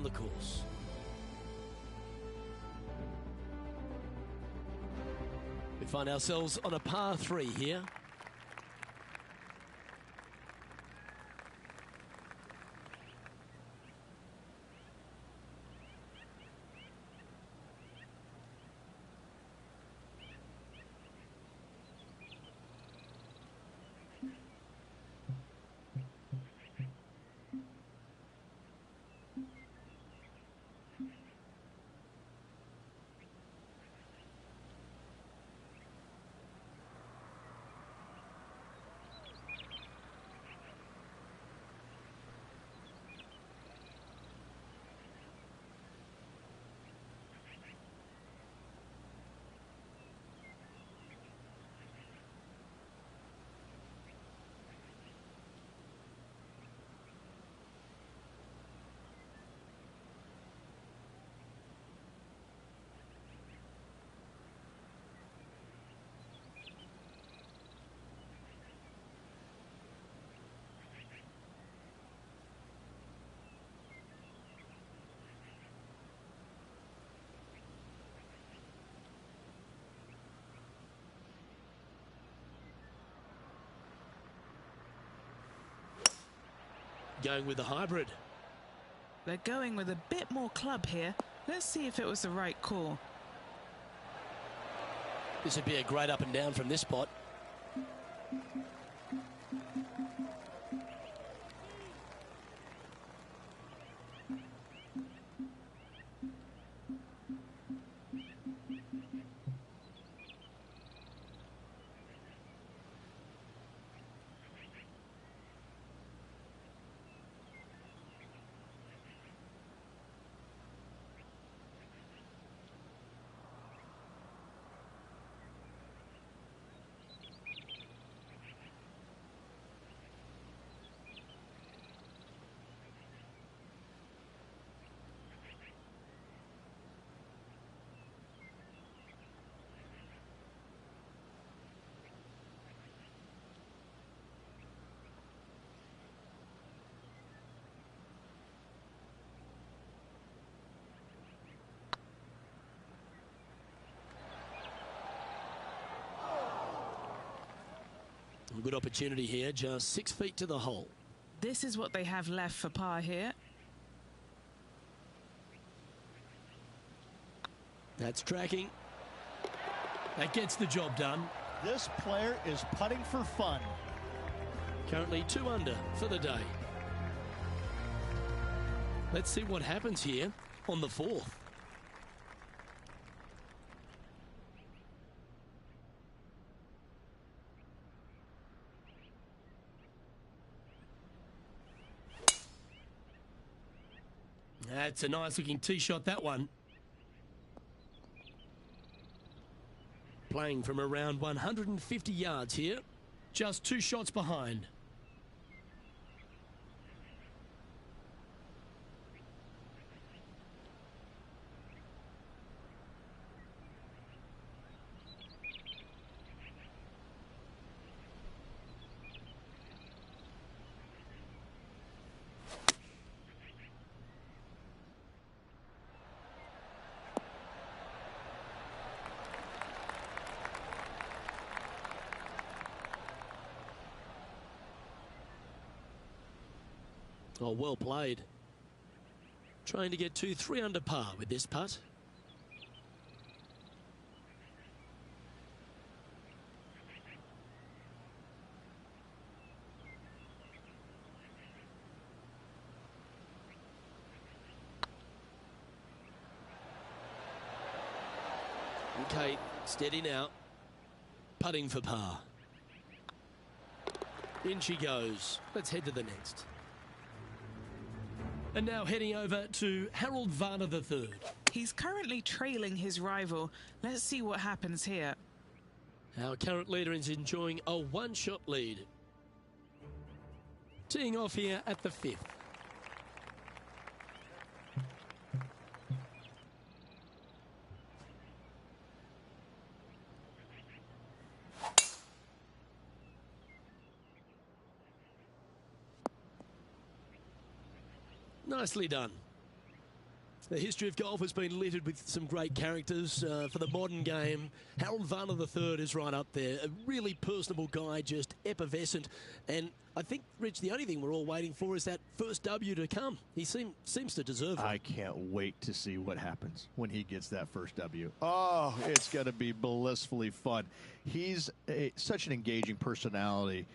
the course. We find ourselves on a par 3 here. Going with the hybrid. They're going with a bit more club here. Let's see if it was the right call. This would be a great up and down from this spot. Good opportunity here, just 6 feet to the hole. This is what they have left for par here. That's tracking. That gets the job done. This player is putting for fun. Currently 2 under for the day. Let's see what happens here on the 4th. That's a nice looking tee shot, that one. Playing from around 150 yards here. Just 2 shots behind. Oh, well played. Trying to get 2-3 under par with this putt. Okay, steady now. Putting for par. In she goes. Let's head to the next. And now heading over to Harold Varner III. He's currently trailing his rival. Let's see what happens here. Our current leader is enjoying a 1-shot lead. Teeing off here at the 5th. Nicely done. The history of golf has been littered with some great characters. For the modern game, Harold Varner III is right up there. A really personable guy, just effervescent. And I think, Rich, the only thing we're all waiting for is that first W to come. He seems to deserve it. I can't wait to see what happens when he gets that first W. Oh, it's going to be blissfully fun. He's such an engaging personality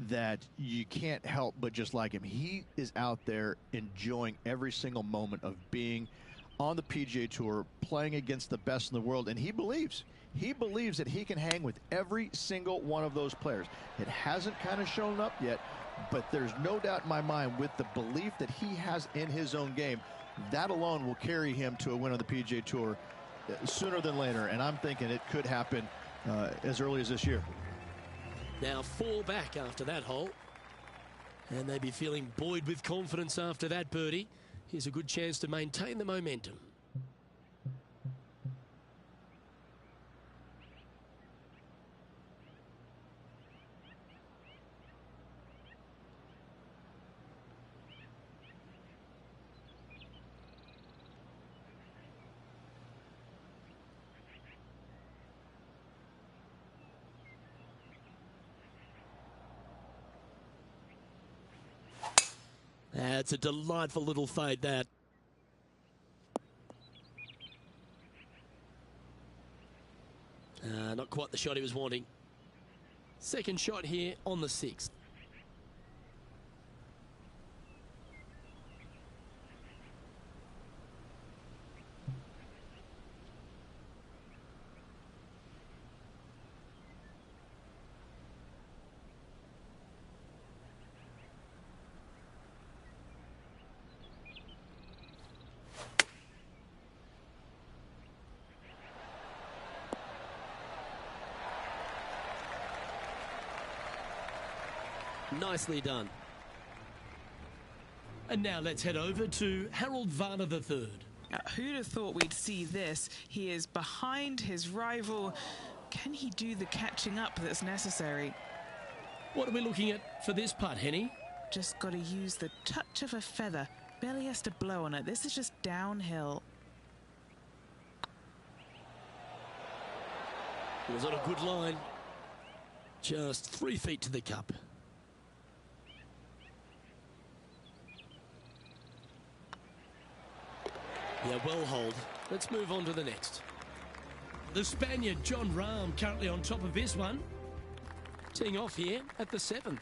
that you can't help but just like him. He is out there enjoying every single moment of being on the PGA Tour, playing against the best in the world, and he believes that he can hang with every single one of those players. It hasn't kind of shown up yet, but there's no doubt in my mind with the belief that he has in his own game, that alone will carry him to a win on the PGA Tour sooner than later, and I'm thinking it could happen as early as this year. Now 4 back after that hole. And they'd be feeling buoyed with confidence after that birdie. Here's a good chance to maintain the momentum. It's a delightful little fade, that. Not quite the shot he was wanting. Second shot here on the 6th. Nicely done. And now let's head over to Harold Varner III. Who'd have thought we'd see this? He is behind his rival. Can he do the catching up that's necessary? What are we looking at for this putt, Henny? Just got to use the touch of a feather. Barely has to blow on it. This is just downhill. It was on a good line. Just 3 feet to the cup. Yeah, well hold. Let's move on to the next. The Spaniard, Jon Rahm, currently on top of this one. Teeing off here at the 7th.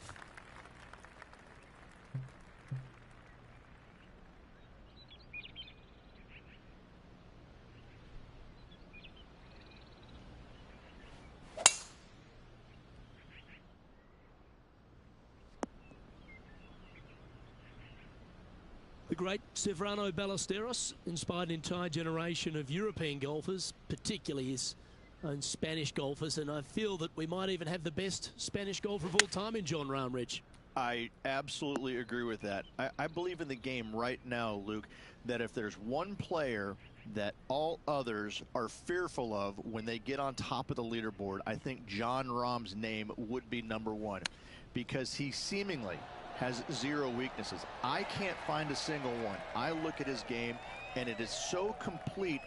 The great Severano Ballesteros inspired an entire generation of European golfers, particularly his own Spanish golfers, and I feel that we might even have the best Spanish golfer of all time in Jon Rahm, Rich. I absolutely agree with that. I believe in the game right now, Luke, that if there's one player that all others are fearful of when they get on top of the leaderboard, I think Jon Rahm's name would be #1, because he seemingly has 0 weaknesses. I can't find a single one. I look at his game, and it is so complete,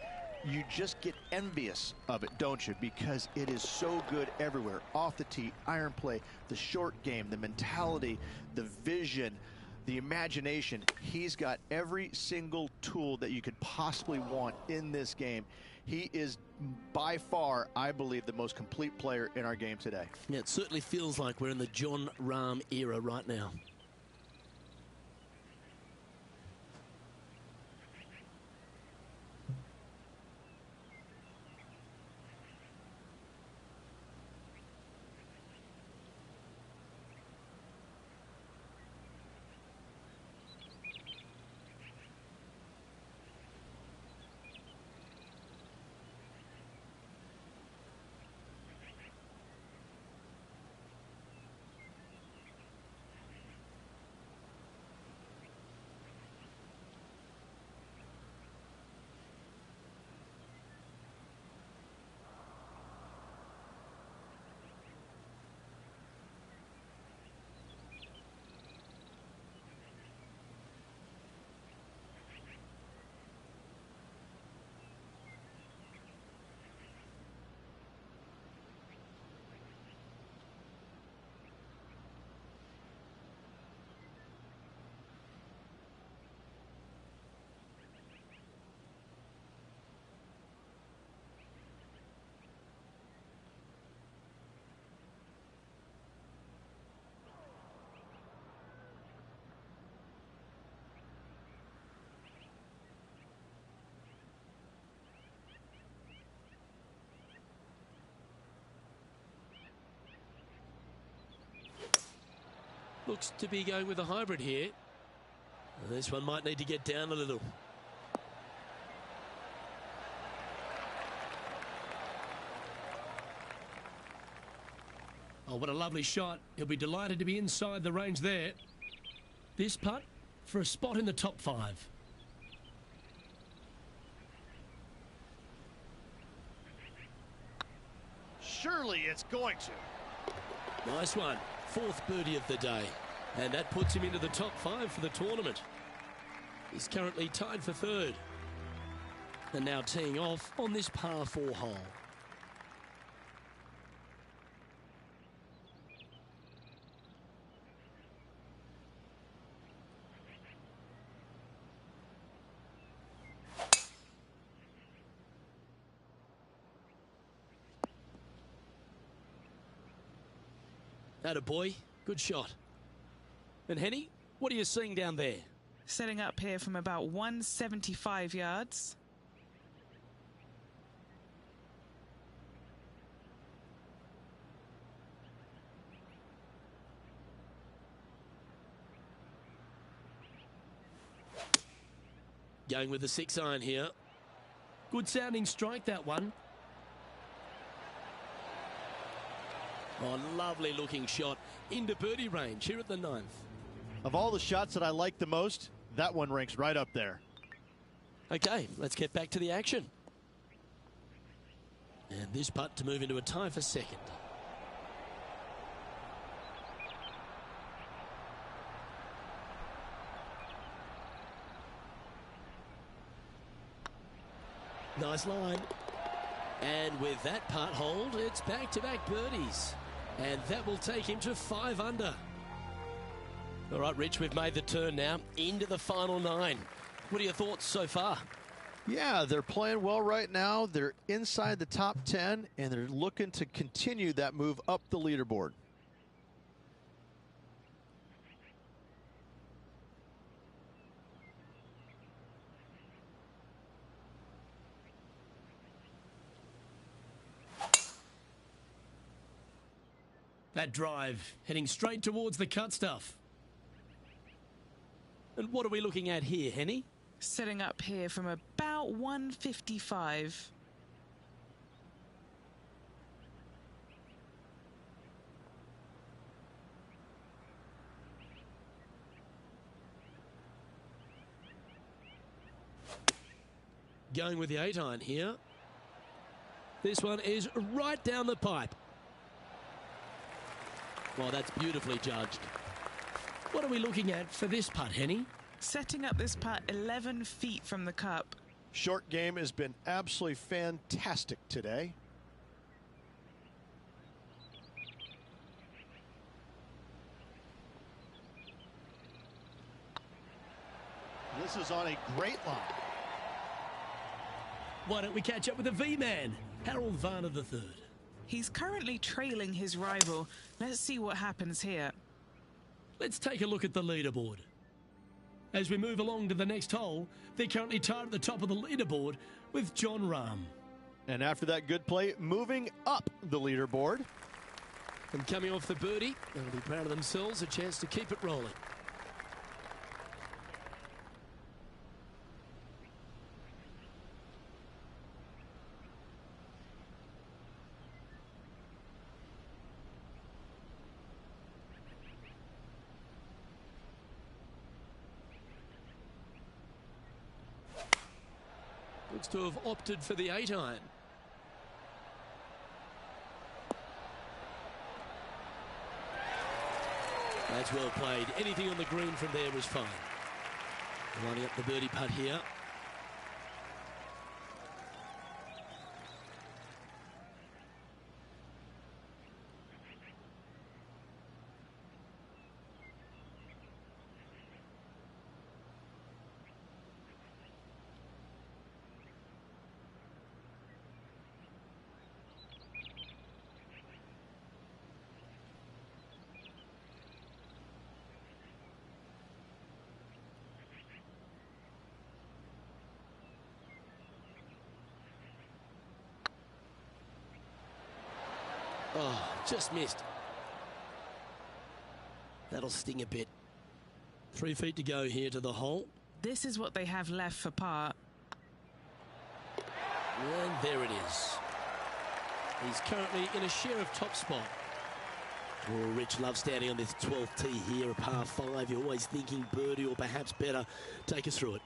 you just get envious of it, don't you? Because it is so good everywhere. Off the tee, iron play, the short game, the mentality, the vision, the imagination. He's got every single tool that you could possibly want in this game. He is by far, I believe, the most complete player in our game today. Yeah, it certainly feels like we're in the Jon Rahm era right now. Looks to be going with a hybrid here. This one might need to get down a little. Oh, what a lovely shot. He'll be delighted to be inside the range there. This putt for a spot in the top 5. Surely it's going to. Nice one. 4th birdie of the day. And that puts him into the top 5 for the tournament. He's currently tied for 3rd. And now teeing off on this par 4 hole. Atta boy, good shot. And Henny, what are you seeing down there? Setting up here from about 175 yards. Going with the 6-iron here. Good sounding strike, that one. Oh, lovely looking shot into birdie range here at the 9th. Of all the shots that I like the most, that one ranks right up there. Okay, let's get back to the action. And this putt to move into a tie for 2nd. Nice line. And with that putt hold, it's back-to-back birdies. And that will take him to 5 under. All right, Rich, we've made the turn now into the final 9. What are your thoughts so far? Yeah, they're playing well right now. They're inside the top 10, and they're looking to continue that move up the leaderboard. That drive heading straight towards the cut stuff. And what are we looking at here, Henny? Setting up here from about 155. Going with the 8-iron here. This one is right down the pipe. Well, that's beautifully judged. What are we looking at for this putt, Henny? Setting up this putt 11 feet from the cup. Short game has been absolutely fantastic today. This is on a great line. Why don't we catch up with the V-man, Harold Varner III? He's currently trailing his rival. Let's see what happens here. Let's take a look at the leaderboard. As we move along to the next hole, they're currently tied at the top of the leaderboard with John Rahm. And after that good play, moving up the leaderboard. And coming off the birdie, they'll be proud of themselves, a chance to keep it rolling. Looks to have opted for the 8-iron. That's well played. Anything on the green from there was fine. Lining up the birdie putt here. Oh, just missed. That'll sting a bit. 3 feet to go here to the hole. This is what they have left for par. And there it is. He's currently in a share of top spot. Oh, Rich loves standing on this 12th tee here, a par 5. You're always thinking birdie or perhaps better. Take us through it.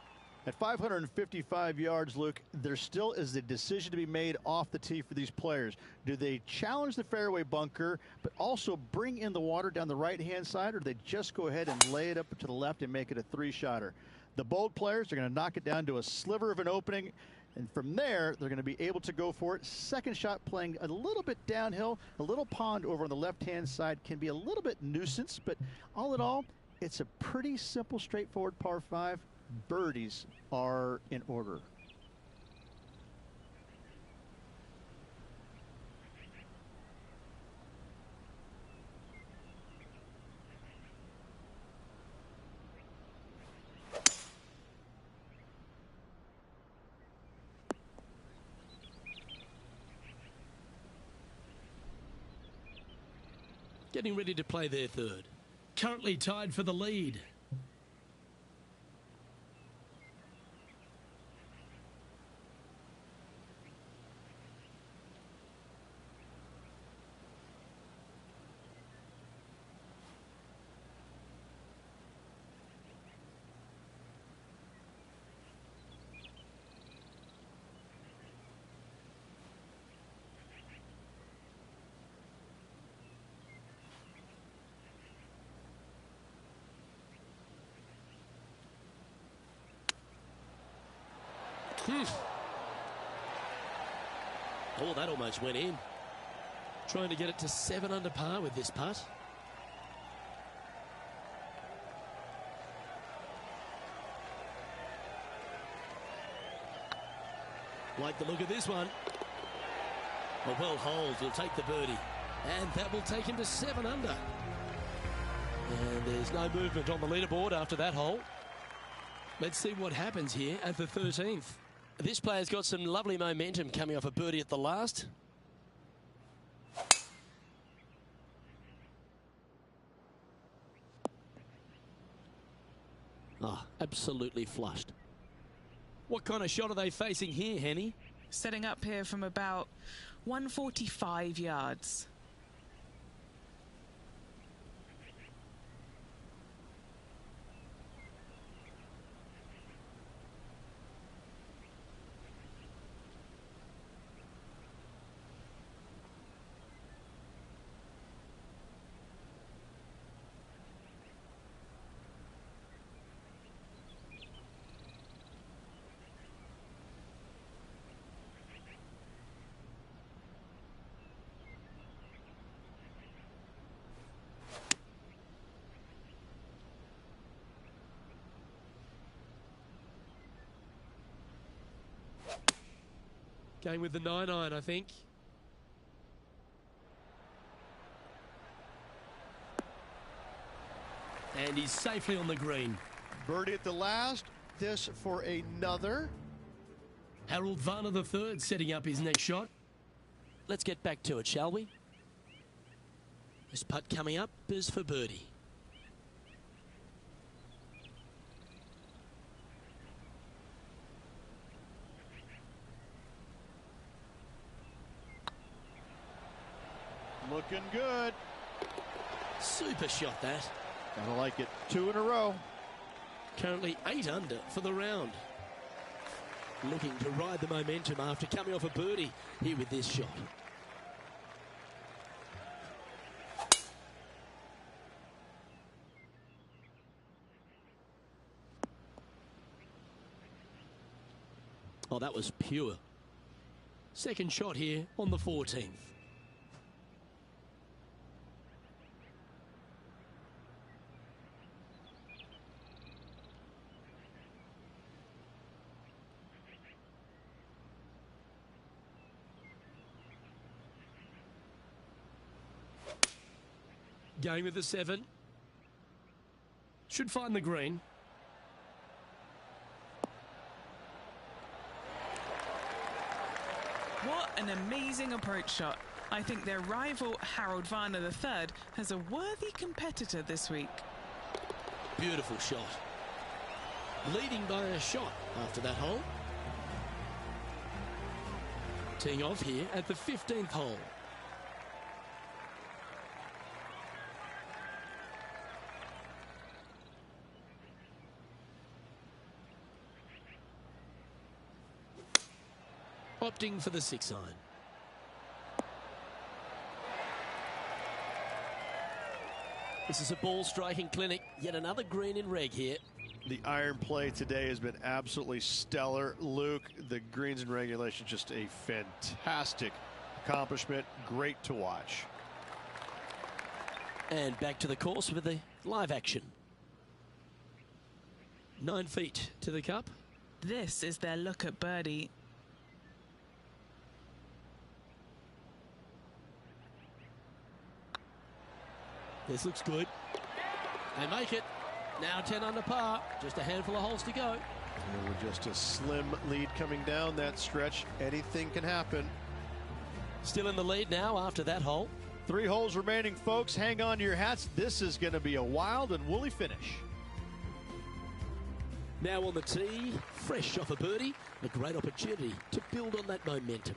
At 555 yards, Luke, there still is a decision to be made off the tee for these players. Do they challenge the fairway bunker, but also bring in the water down the right-hand side, or do they just go ahead and lay it up to the left and make it a 3-shotter? The bold players are going to knock it down to a sliver of an opening, and from there, they're going to be able to go for it. Second shot playing a little bit downhill. A little pond over on the left-hand side can be a little bit nuisance, but all in all, it's a pretty simple, straightforward par 5. Birdies are in order. Getting ready to play their third. Currently tied for the lead. Oh, that almost went in. Trying to get it to 7 under par with this putt. Like the look of this one. A well holed will take the birdie. And that will take him to 7 under. And there's no movement on the leaderboard after that hole. Let's see what happens here at the 13th. This player's got some lovely momentum coming off a birdie at the last. Ah, absolutely flushed. What kind of shot are they facing here, Henny? Setting up here from about 145 yards. Going with the 9-iron, I think. And he's safely on the green. Birdie at the last. This for another. Harold Varner III setting up his next shot. Let's get back to it, shall we? This putt coming up is for birdie. Looking good. Super shot, that. I like it. 2 in a row. Currently 8 under for the round. Looking to ride the momentum after coming off a birdie here with this shot. Oh, that was pure. Second shot here on the 14th. Going with the 7. Should find the green. What an amazing approach shot. I think their rival, Harold Varner III, has a worthy competitor this week. Beautiful shot. Leading by a shot after that hole. Teeing off here at the 15th hole. Opting for the 6 iron. This is a ball striking clinic. Yet another green in reg here. The iron play today has been absolutely stellar. Luke, the greens in regulation, just a fantastic accomplishment. Great to watch. And back to the course with the live action. 9 feet to the cup. This is their look at birdie. This looks good. They make it. Now 10 under par. Just a handful of holes to go. And with just a slim lead coming down that stretch, anything can happen. Still in the lead now after that hole. 3 holes remaining, folks. Hang on to your hats. This is going to be a wild and woolly finish. Now on the tee, fresh off a birdie. A great opportunity to build on that momentum.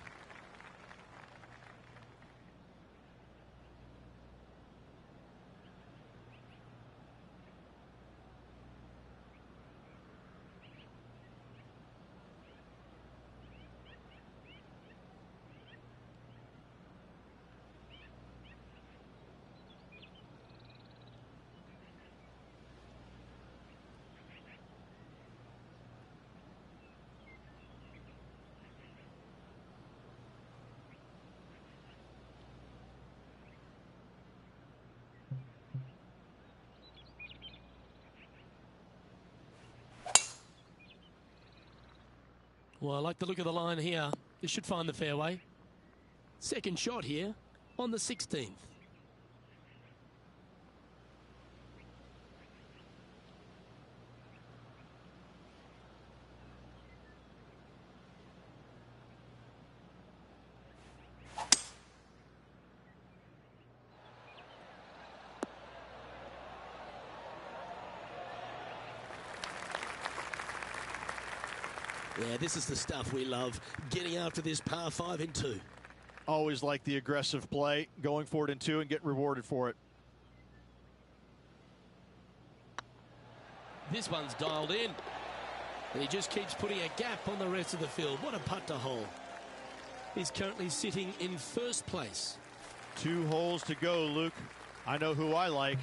Well, I like the look of the line here. This should find the fairway. Second shot here on the 16th. Yeah, this is the stuff we love, getting after this par 5 in 2. Always like the aggressive play, going for it in 2 and get rewarded for it. This one's dialed in. And he just keeps putting a gap on the rest of the field. What a putt to hole. He's currently sitting in first place. 2 holes to go, Luke. I know who I like.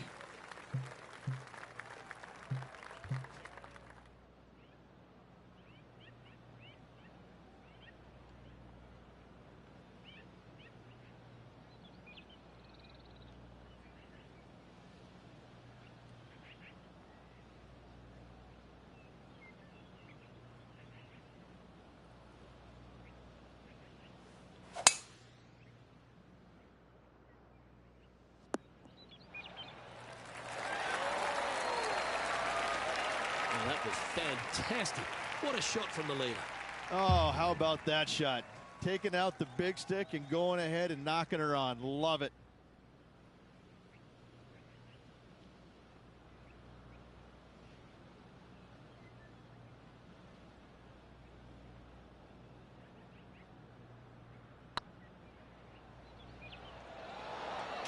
That was fantastic. What a shot from the leader. Oh, how about that shot? Taking out the big stick and going ahead and knocking her on. Love it.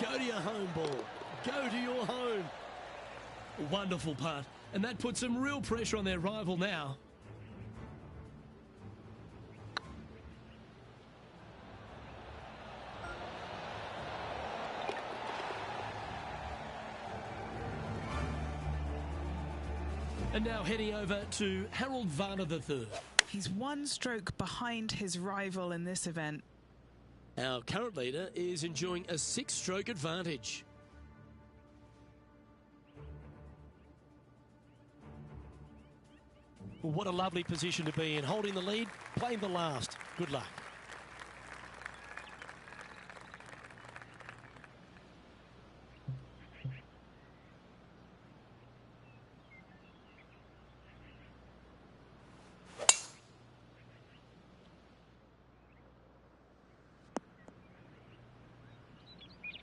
Go to your home, ball. Go to your home. Wonderful putt. And that puts some real pressure on their rival now. And now heading over to Harold Varner III. He's 1 stroke behind his rival in this event. Our current leader is enjoying a 6-stroke advantage. Well, what a lovely position to be in, holding the lead, playing the last. Good luck.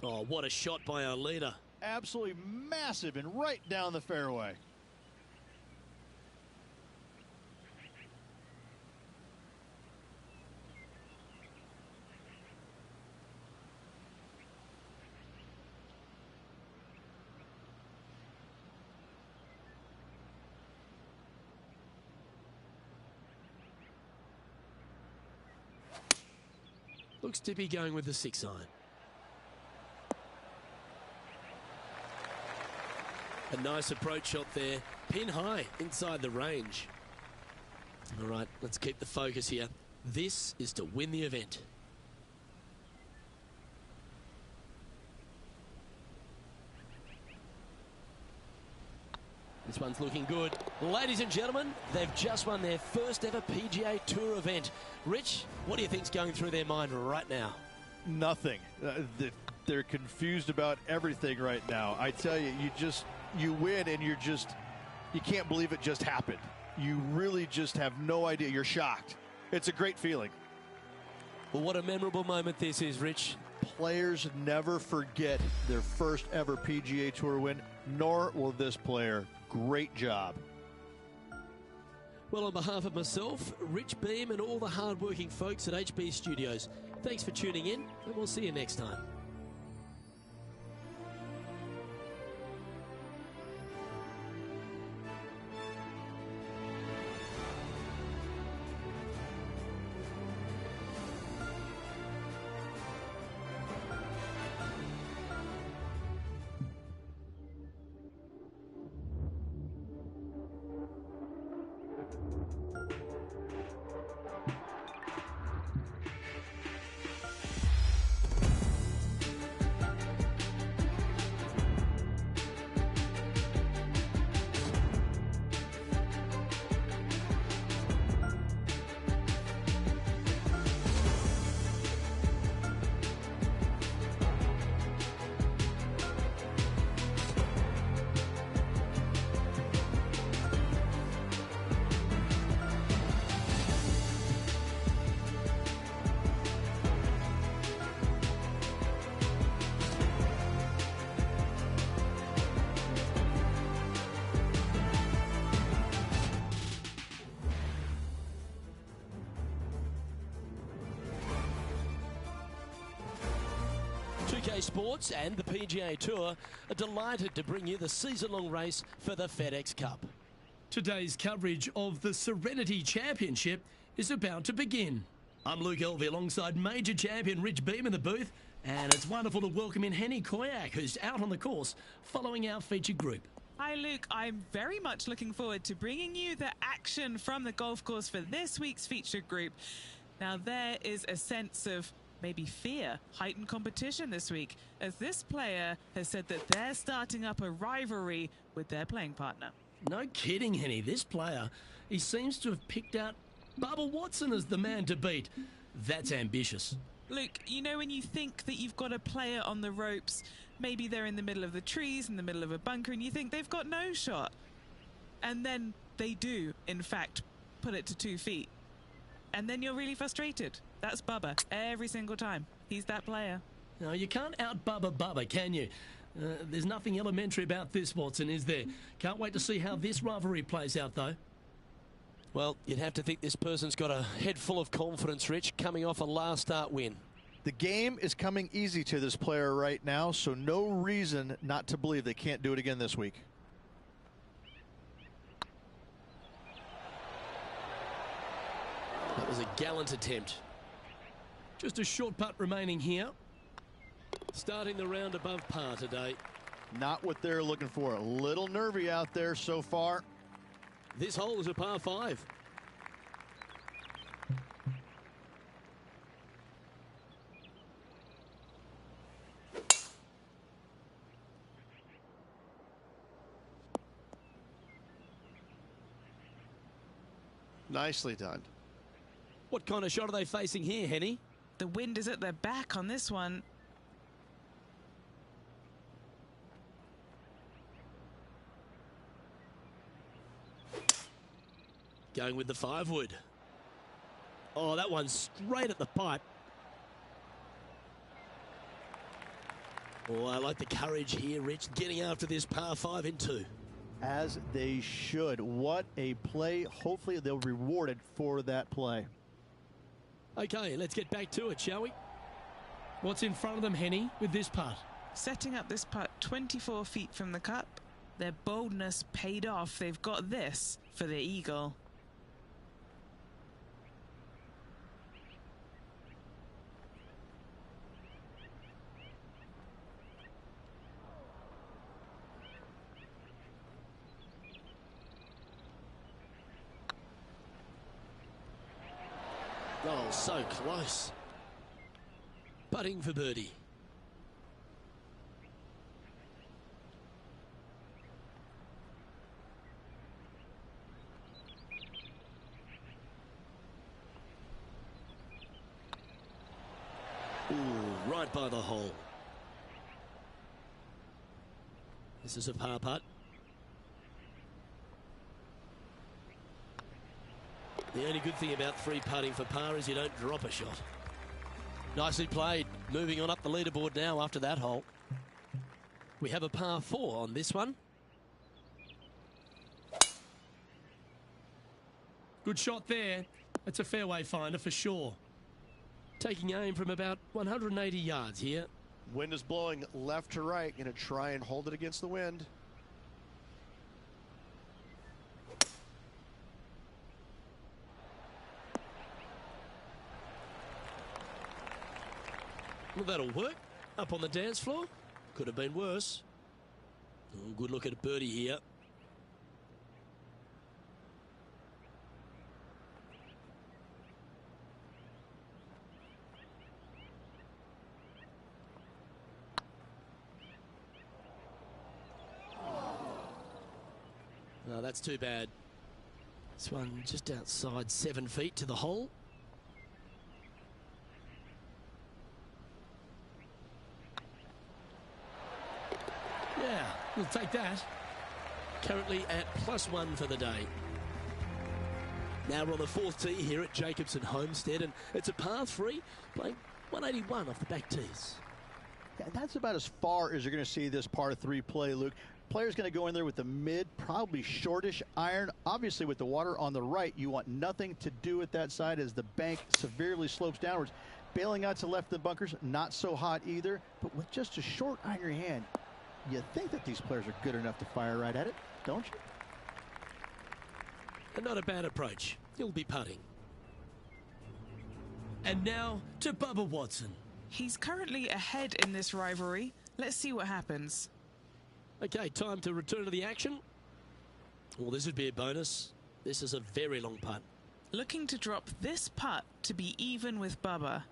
Oh, what a shot by our leader. Absolutely massive and right down the fairway. Looks to be going with the 6-iron. A nice approach shot there. Pin high inside the range. All right, let's keep the focus here. This is to win the event. This one's looking good. Ladies and gentlemen, they've just won their first ever PGA Tour event. Rich, what do you think's going through their mind right now? Nothing. They're confused about everything right now. I tell you, you win and you can't believe it just happened. You really just have no idea. You're shocked. It's a great feeling. Well, what a memorable moment this is, Rich. Players never forget their first ever PGA Tour win, nor will this player. Great job. Well, on behalf of myself, Rich Beem, and all the hard-working folks at HB Studios, thanks for tuning in, and we'll see you next time. Sports and the PGA Tour are delighted to bring you the season-long race for the FedEx Cup. Today's coverage of the Serenity Championship is about to begin. I'm Luke Elvey alongside major champion Rich Beem in the booth, and it's wonderful to welcome in Henny Koyak, who's out on the course following our featured group. Hi Luke, I'm very much looking forward to bringing you the action from the golf course for this week's featured group. Now there is a sense of maybe fear, heightened competition this week, as this player has said that they're starting up a rivalry with their playing partner. No kidding, Henny. This player, he seems to have picked out Bubba Watson as the man to beat. That's ambitious. Luke, you know when you think that you've got a player on the ropes, maybe they're in the middle of the trees, in the middle of a bunker, and you think they've got no shot. And then they do, in fact, put it to 2 feet. And then you're really frustrated. That's Bubba every single time. He's that player. No, you can't out-Bubba Bubba, can you? There's nothing elementary about this, Watson, is there? Can't wait to see how this rivalry plays out, though. Well, you'd have to think this person's got a head full of confidence, Rich, coming off a last start win. The game is coming easy to this player right now, so no reason not to believe they can't do it again this week. That was a gallant attempt. Just a short putt remaining here. Starting the round above par today. Not what they're looking for. A little nervy out there so far. This hole is a par 5. Nicely done. What kind of shot are they facing here, Henny? The wind is at their back on this one. Going with the 5-wood. Oh, that one's straight at the pipe. Oh, I like the courage here, Rich, getting after this par 5 in 2. As they should. What a play. Hopefully they'll be rewarded for that play. Okay, let's get back to it, shall we? What's in front of them, Henny, with this putt? Setting up this putt 24 feet from the cup. Their boldness paid off. They've got this for the eagle. Oh, so close. Putting for birdie. Ooh, right by the hole. This is a par putt. The only good thing about free putting for par is you don't drop a shot. Nicely played. Moving on up the leaderboard now after that hole. We have a par 4 on this one. Good shot there. That's a fairway finder for sure. Taking aim from about 180 yards here. Wind is blowing left to right. Going to try and hold it against the wind. Well, that'll work. Up on the dance floor. Could have been worse. Oh, good look at a birdie here. No, that's too bad. This one just outside 7 feet to the hole. Yeah, we'll take that. Currently at +1 for the day. Now we're on the 4th tee here at Jacobson Homestead, and it's a par 3, playing 181 off the back tees. Yeah, that's about as far as you're going to see this par 3 play, Luke. Player's going to go in there with the mid, probably shortish iron. Obviously, with the water on the right, you want nothing to do with that side as the bank severely slopes downwards. Bailing out to left of the bunkers, not so hot either, but with just a short iron in your hand, you think that these players are good enough to fire right at it, don't you? And not a bad approach. He'll be putting. And now to Bubba Watson. He's currently ahead in this rivalry. Let's see what happens. Okay, time to return to the action. Well, this would be a bonus. This is a very long putt. Looking to drop this putt to be even with Bubba.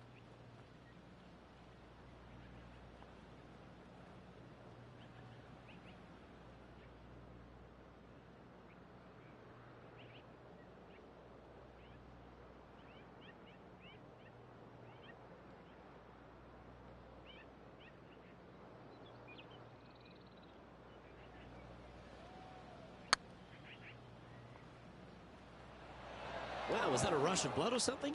Wow, was that a rush of blood or something?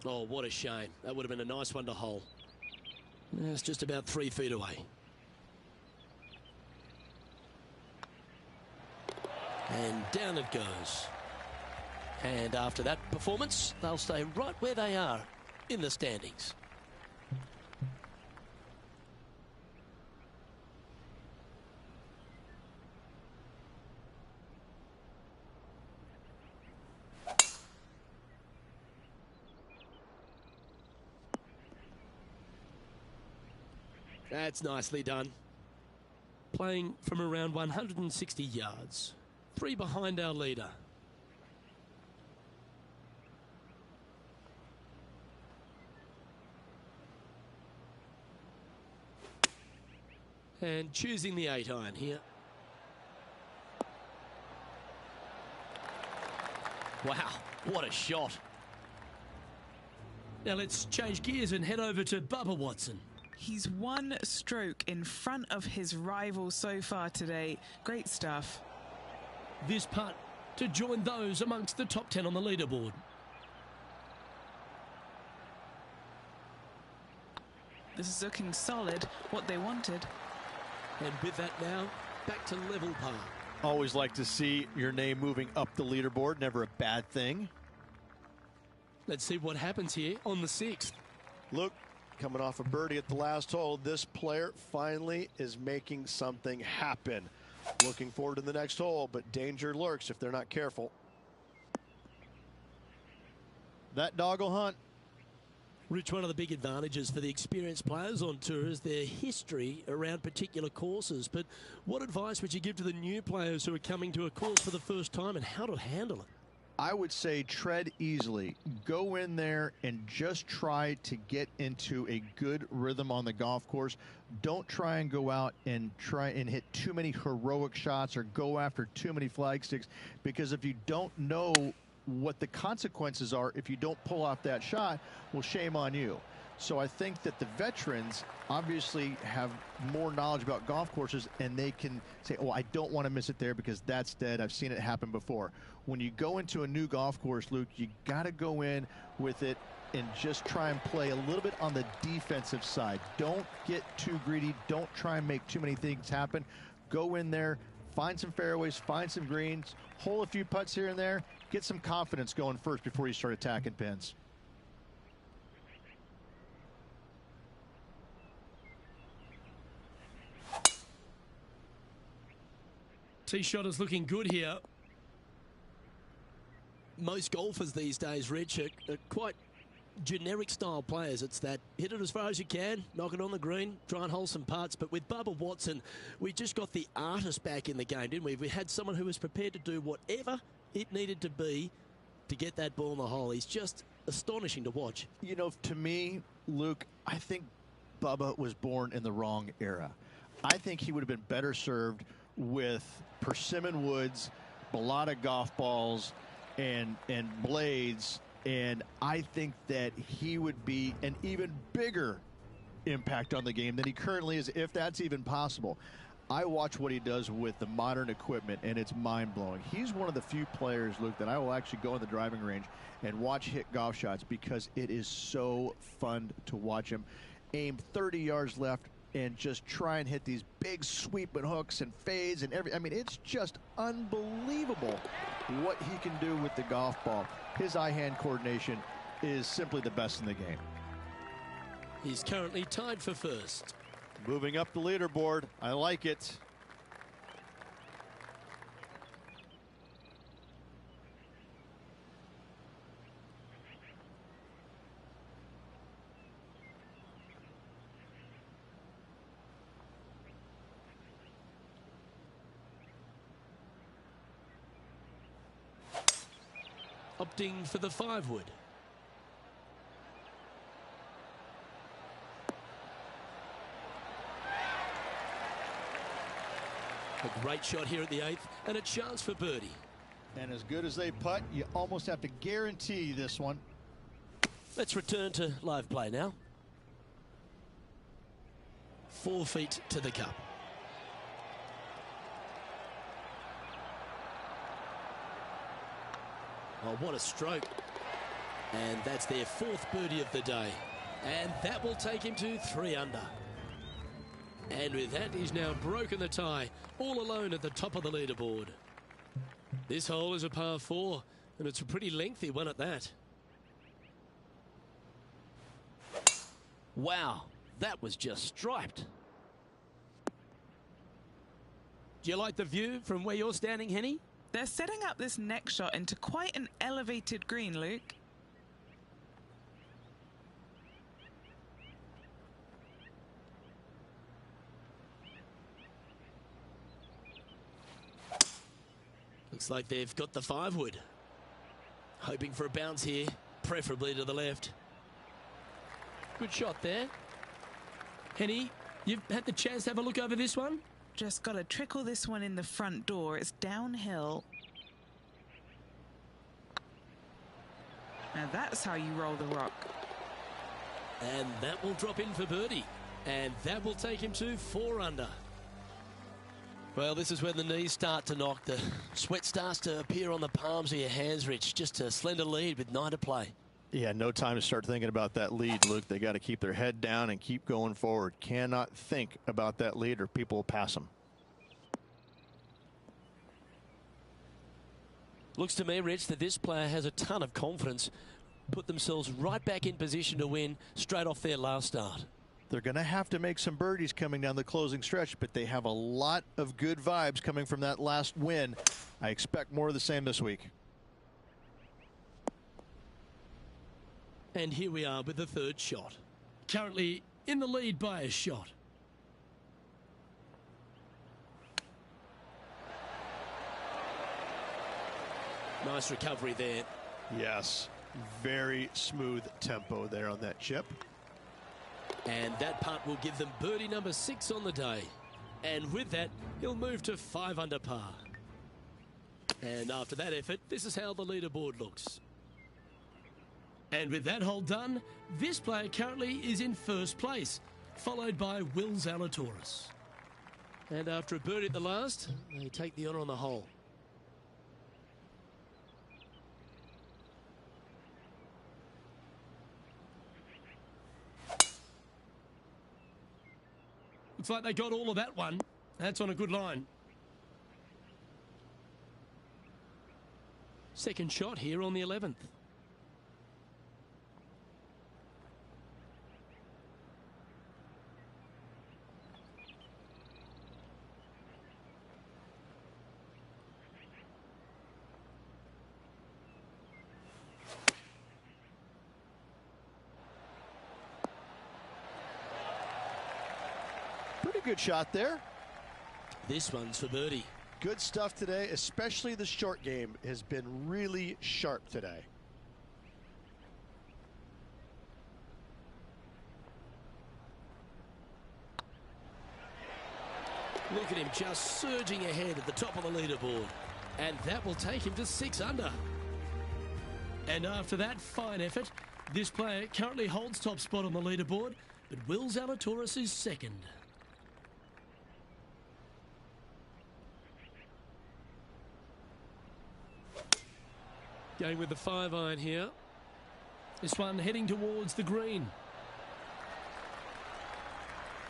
Oh, what a shame. That would have been a nice one to hole. It's just about 3 feet away. And down it goes. And after that performance, they'll stay right where they are in the standings. That's nicely done. Playing from around 160 yards. 3 behind our leader. And choosing the 8 iron here. Wow, what a shot. Now let's change gears and head over to Bubba Watson. He's 1 stroke in front of his rival so far today. Great stuff. This putt to join those amongst the top 10 on the leaderboard. This is looking solid, what they wanted. And with that now, back to level par. Always like to see your name moving up the leaderboard. Never a bad thing. Let's see what happens here on the 6th. Look, coming off a birdie at the last hole, this player finally is making something happen. Looking forward to the next hole, but danger lurks if they're not careful. That dog will hunt. Rich, one of the big advantages for the experienced players on tour is their history around particular courses. But what advice would you give to the new players who are coming to a course for the first time and how to handle it? I would say tread easily. Go in there and just try to get into a good rhythm on the golf course. Don't try and go out and try and hit too many heroic shots or go after too many flag sticks, because if you don't know what the consequences are if you don't pull off that shot, well, shame on you. So I think that the veterans obviously have more knowledge about golf courses, and they can say, oh, I don't want to miss it there because that's dead. I've seen it happen before. When you go into a new golf course, Luke, you got to go in with it and just try and play a little bit on the defensive side. Don't get too greedy. Don't try and make too many things happen. Go in there, find some fairways, find some greens, hole a few putts here and there, get some confidence going first before you start attacking pins. Tee shot is looking good here. Most golfers these days, Rich, are quite generic style players. It's that hit it as far as you can, knock it on the green, try and hold some putts. But with Bubba Watson, we just got the artist back in the game, didn't we? We had someone who was prepared to do whatever it needed to be to get that ball in the hole. He's just astonishing to watch. You know, to me, Luke, I think Bubba was born in the wrong era. I think he would have been better served with persimmon woods, balata golf balls, and blades, and I think that he would be an even bigger impact on the game than he currently is, if that's even possible. I watch what he does with the modern equipment, and it's mind-blowing. He's one of the few players, Luke, that I will actually go in the driving range and watch hit golf shots, because it is so fun to watch him aim 30 yards left and just try and hit these big sweeping hooks and fades and I mean, it's just unbelievable what he can do with the golf ball. His eye-hand coordination is simply the best in the game. He's currently tied for first. Moving up the leaderboard. I like it. Opting for the 5-wood. A great shot here at the 8th, and a chance for birdie. And as good as they putt, you almost have to guarantee this one. Let's return to live play now. 4 feet to the cup. Oh, what a stroke. And that's their 4th birdie of the day. And that will take him to 3 under. And with that, he's now broken the tie, all alone at the top of the leaderboard. This hole is a par 4, and it's a pretty lengthy one at that. Wow, that was just striped. Do you like the view from where you're standing, Henny? They're setting up this next shot into quite an elevated green, Luke. Looks like they've got the 5-wood. Hoping for a bounce here, preferably to the left. Good shot there. Henny, you've had the chance to have a look over this one? Just got to trickle this one in the front door. It's downhill. Now that's how you roll the rock. And that will drop in for birdie. And that will take him to 4 under. Well, this is when the knees start to knock. The sweat starts to appear on the palms of your hands, Rich. Just a slender lead with 9 to play. Yeah, no time to start thinking about that lead, Luke. They got to keep their head down and keep going forward. Cannot think about that lead or people will pass them. Looks to me, Rich, that this player has a ton of confidence. Put themselves right back in position to win straight off their last start. They're going to have to make some birdies coming down the closing stretch, but they have a lot of good vibes coming from that last win. I expect more of the same this week. And here we are with the third shot. Currently in the lead by a shot. Nice recovery there. Yes, very smooth tempo there on that chip. And that putt will give them birdie number 6 on the day. And with that, he'll move to 5 under par. And after that effort, this is how the leaderboard looks. And with that hole done, this player currently is in first place, followed by Will Zalatoris. And after a birdie at the last, they take the honour on the hole. Looks like they got all of that one. That's on a good line. Second shot here on the 11th. Pretty good shot there. This one's for birdie. Good stuff today, especially the short game has been really sharp today. Look at him just surging ahead at the top of the leaderboard. And that will take him to 6 under. And after that fine effort, this player currently holds top spot on the leaderboard, but Will Zalatoris is second. Going with the 5-iron here. This one heading towards the green.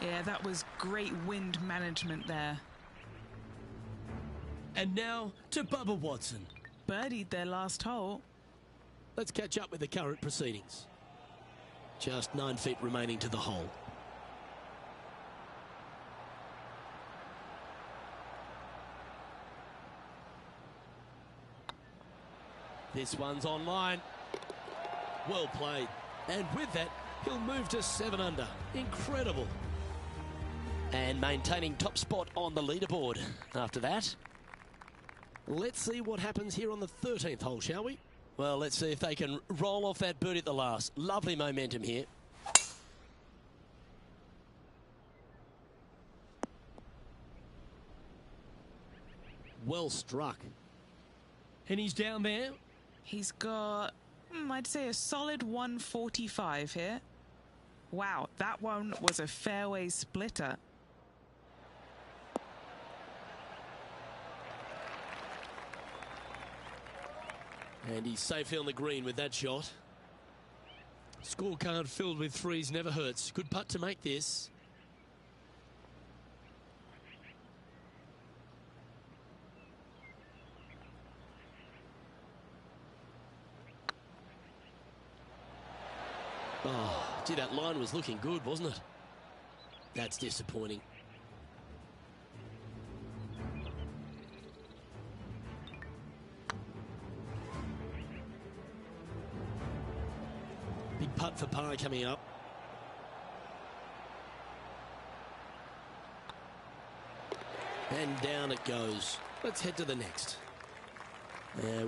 Yeah, that was great wind management there. And now to Bubba Watson. Birdied their last hole. Let's catch up with the current proceedings. Just 9 feet remaining to the hole. This one's online. Well played. And with that, he'll move to 7 under. Incredible. And maintaining top spot on the leaderboard. After that, let's see what happens here on the 13th hole, shall we? Well, let's see if they can roll off that birdie at the last. Lovely momentum here. Well struck. And he's down there. He's got, I'd say, a solid 145 here. Wow, that one was a fairway splitter. And he's safely on the green with that shot. Scorecard filled with threes never hurts. Good putt to make this. Oh, gee, that line was looking good, wasn't it? That's disappointing. Big putt for par coming up. And down it goes. Let's head to the next.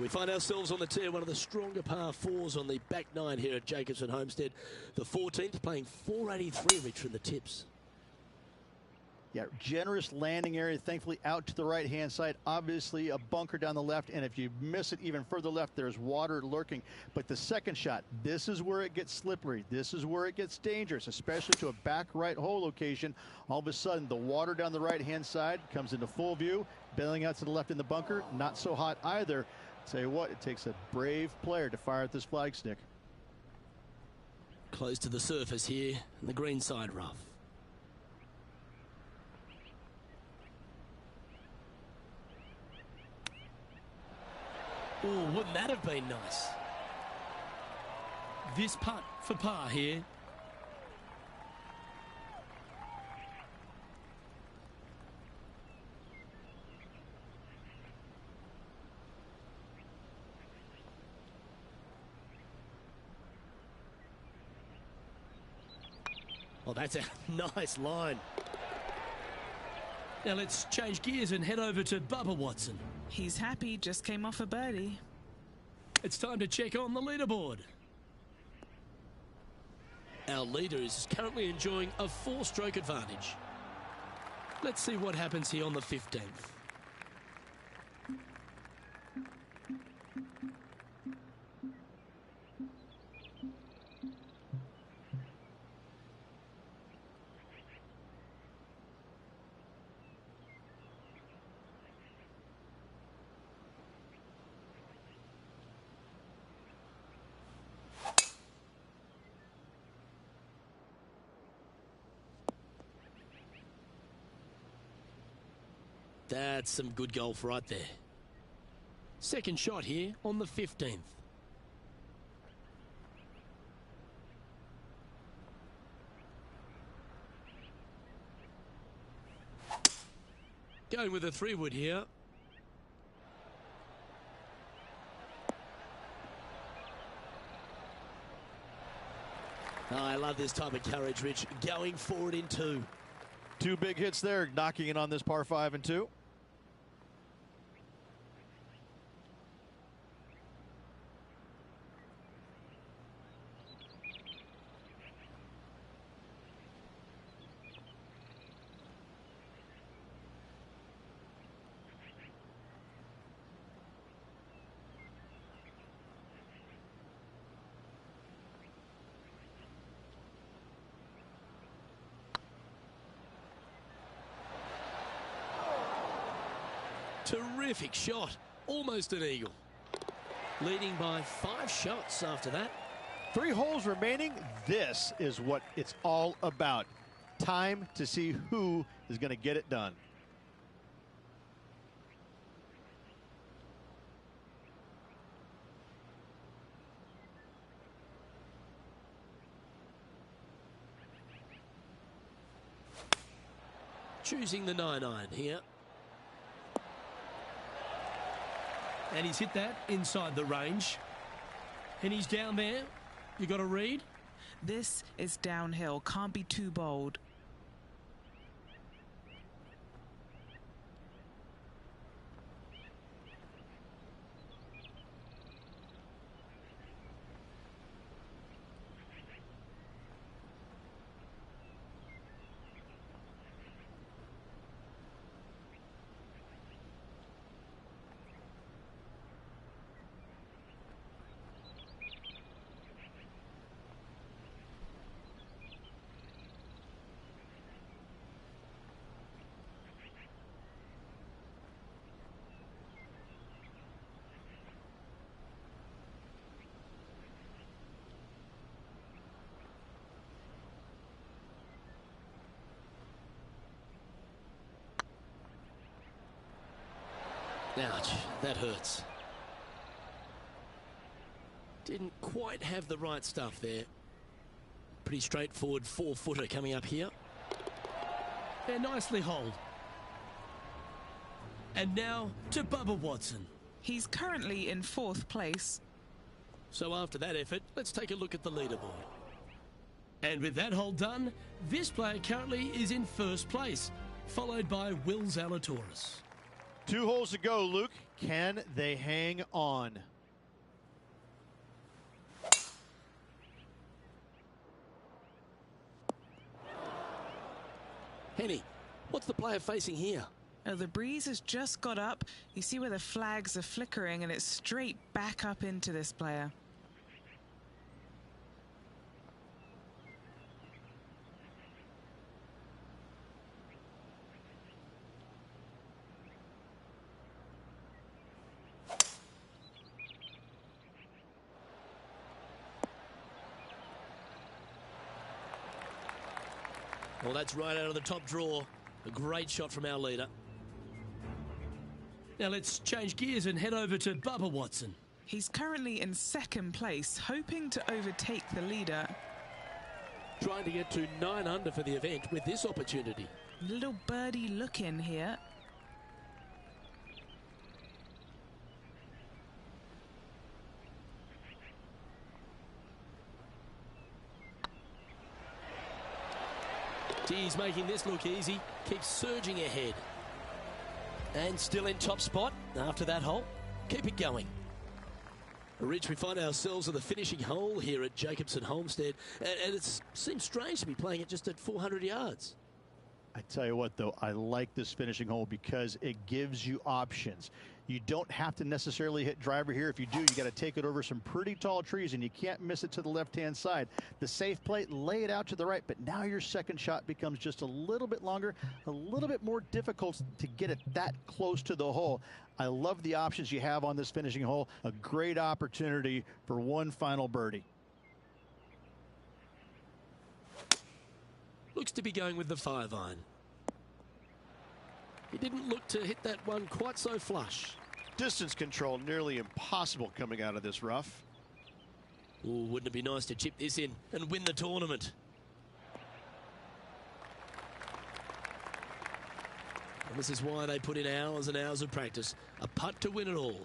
We find ourselves on the tee, one of the stronger par 4s on the back 9 here at Jacobson Homestead. The 14th playing 483, Rich, from the tips. Yeah, generous landing area, thankfully out to the right-hand side. Obviously a bunker down the left, and if you miss it even further left, there's water lurking. But the second shot, this is where it gets slippery. This is where it gets dangerous, especially to a back right hole location. All of a sudden, the water down the right-hand side comes into full view, bailing out to the left in the bunker. Not so hot either. Tell you what, it takes a brave player to fire at this flagstick. Close to the surface here, the green side rough. Oh, wouldn't that have been nice? This putt for par here. Well, that's a nice line. Now let's change gears and head over to Bubba Watson. He's happy, just came off a birdie. It's time to check on the leaderboard. Our leader is currently enjoying a 4-stroke advantage. Let's see what happens here on the 15th. That's some good golf right there. Second shot here on the 15th. Going with a 3-wood here. Oh, I love this type of courage, Rich. Going forward in 2. 2 big hits there, knocking it on this par 5 and 2. Terrific shot. Almost an eagle. Leading by 5 shots after that. 3 holes remaining. This is what it's all about. Time to see who is going to get it done. Choosing the 9-iron here. And he's hit that inside the range. And he's down there. You got to read. This is downhill. Can't be too bold. Ouch, that hurts. Didn't quite have the right stuff there. Pretty straightforward 4-footer coming up here. And nicely holed. And now to Bubba Watson. He's currently in 4th place. So after that effort, let's take a look at the leaderboard. And with that hole done, this player currently is in 1st place, followed by Will Zalatoris. 2 holes to go, Luke. Can they hang on? Henny, what's the player facing here? Oh, the breeze has just got up. You see where the flags are flickering, and it's straight back up into this player. Well, that's right out of the top drawer. A great shot from our leader. Now let's change gears and head over to Bubba Watson. He's currently in second place, hoping to overtake the leader. Trying to get to 9 under for the event with this opportunity. Little birdie look in here. He's making this look easy. Keeps surging ahead. And still in top spot after that hole. Keep it going. Rich, we find ourselves at the finishing hole here at Jacobson Homestead, and it seems strange to be playing it just at 400 yards. I tell you what, though, I like this finishing hole because it gives you options. You don't have to necessarily hit driver here. If you do, you got to take it over some pretty tall trees, and you can't miss it to the left-hand side. The safe play, lay it out to the right, but now your second shot becomes just a little bit longer, a little bit more difficult to get it that close to the hole. I love the options you have on this finishing hole. A great opportunity for one final birdie. Looks to be going with the 5-iron. He didn't look to hit that one quite so flush. Distance control nearly impossible coming out of this rough. Ooh, wouldn't it be nice to chip this in and win the tournament? And this is why they put in hours and hours of practice. A putt to win it all.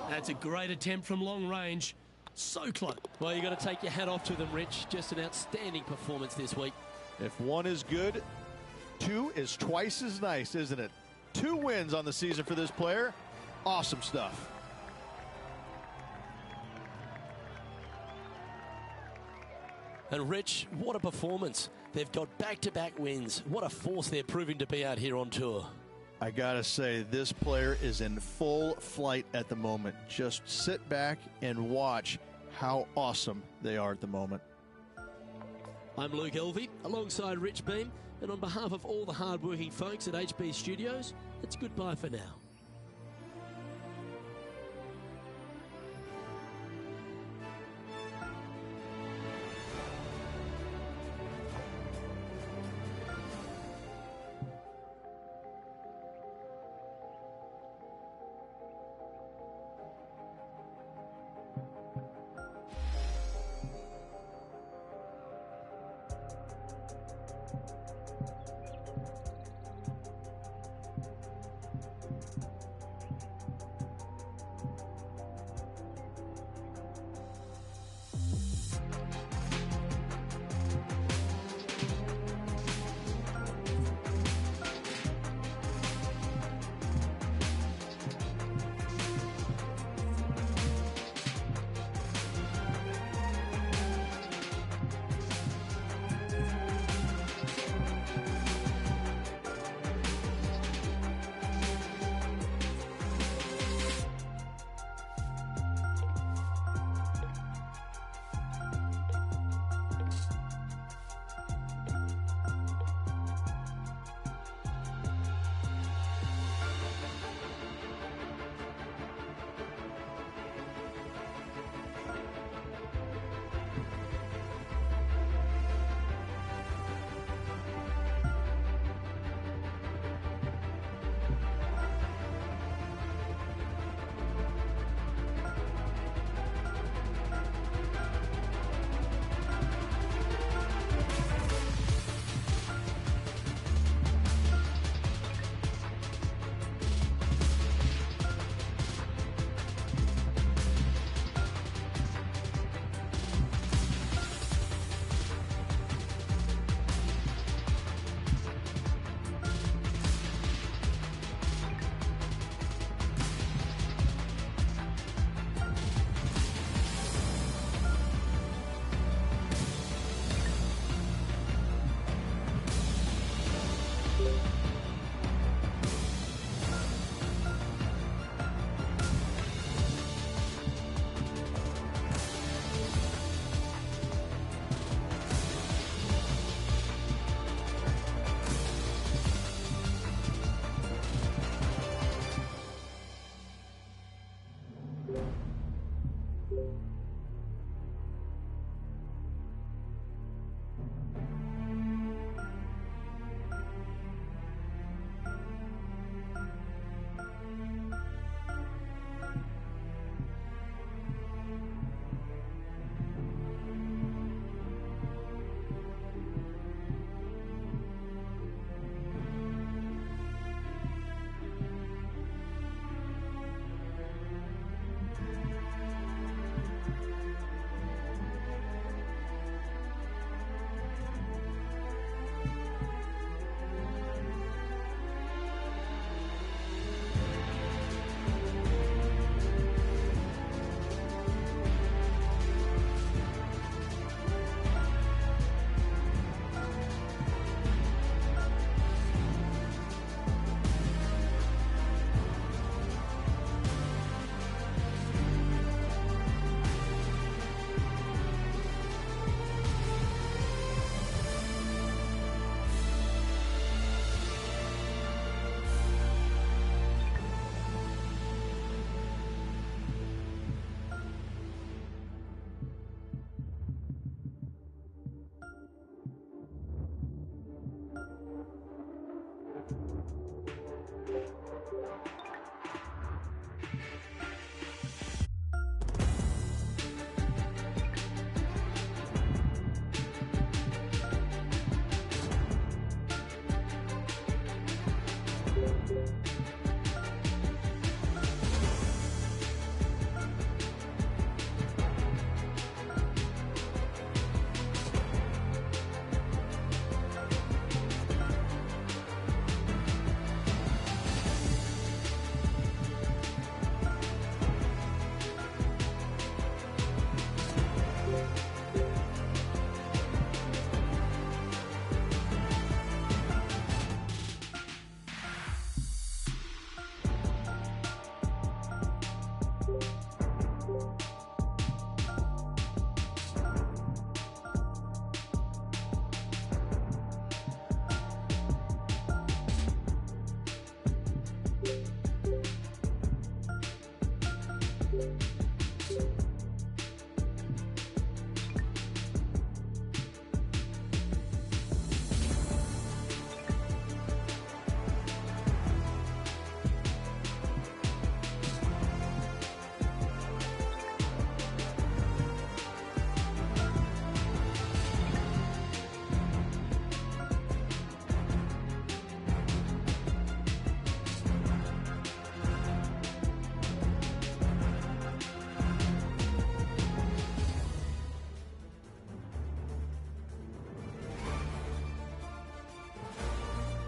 That's a great attempt from long range. So close. Well, you got to take your hat off to them, Rich. Just an outstanding performance this week. If one is good, two is twice as nice, isn't it? 2 wins on the season for this player. Awesome stuff. And Rich, what a performance. They've got back-to-back wins. What a force they're proving to be out here on tour. I gotta say, this player is in full flight at the moment. Just sit back and watch how awesome they are at the moment. I'm Luke Elvey, alongside Rich Beam, and on behalf of all the hard-working folks at HB Studios, it's goodbye for now.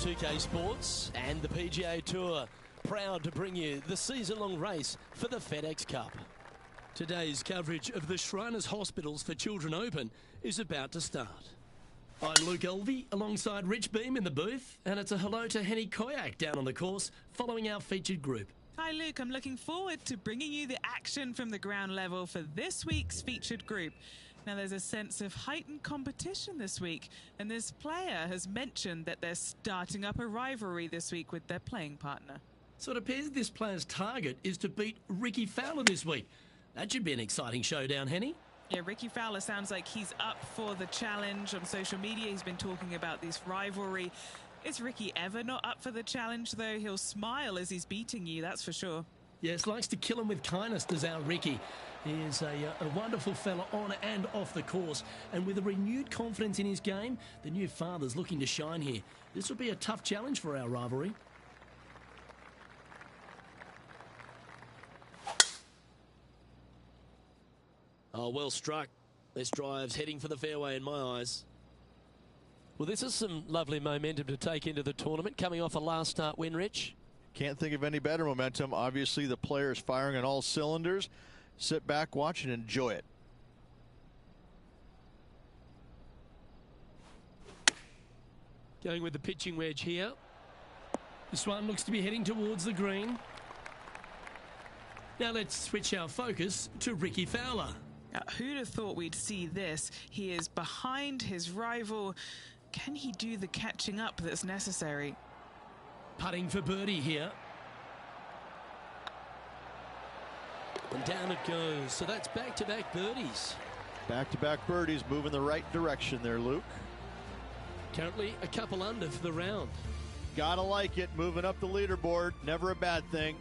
2K Sports and the PGA Tour proud to bring you the season-long race for the FedEx Cup. Today's coverage of the Shriners Hospitals for Children Open is about to start. I'm Luke Golllllf alongside Rich Beam in the booth, and it's a hello to Henny Koyak down on the course following our featured group. Hi Luke, I'm looking forward to bringing you the action from the ground level for this week's featured group. Now there's a sense of heightened competition this week, and this player has mentioned that they're starting up a rivalry this week with their playing partner. So it appears this player's target is to beat Rickie Fowler this week. That should be an exciting showdown, Henny. Yeah, Rickie Fowler sounds like he's up for the challenge. On social media, he's been talking about this rivalry. Is Rickie ever not up for the challenge, though? He'll smile as he's beating you, that's for sure. Yes, likes to kill him with kindness, does our Rickie. He is a wonderful fella on and off the course. And with a renewed confidence in his game, the new father's looking to shine here. This will be a tough challenge for our rivalry. Oh, well struck. This drive's heading for the fairway in my eyes. Well, this is some lovely momentum to take into the tournament, coming off a last start win, Rich. Can't think of any better momentum. Obviously, the player's firing on all cylinders. Sit back, watch, and enjoy it. Going with the pitching wedge here. This one looks to be heading towards the green. Now let's switch our focus to Rickie Fowler. Who'd have thought we'd see this? He is behind his rival. Can he do the catching up that's necessary? Putting for birdie here. And down it goes. So that's back-to-back birdies. Back-to-back birdies, moving the right direction there, Luke. Currently a couple under for the round. Gotta like it, moving up the leaderboard, never a bad thing.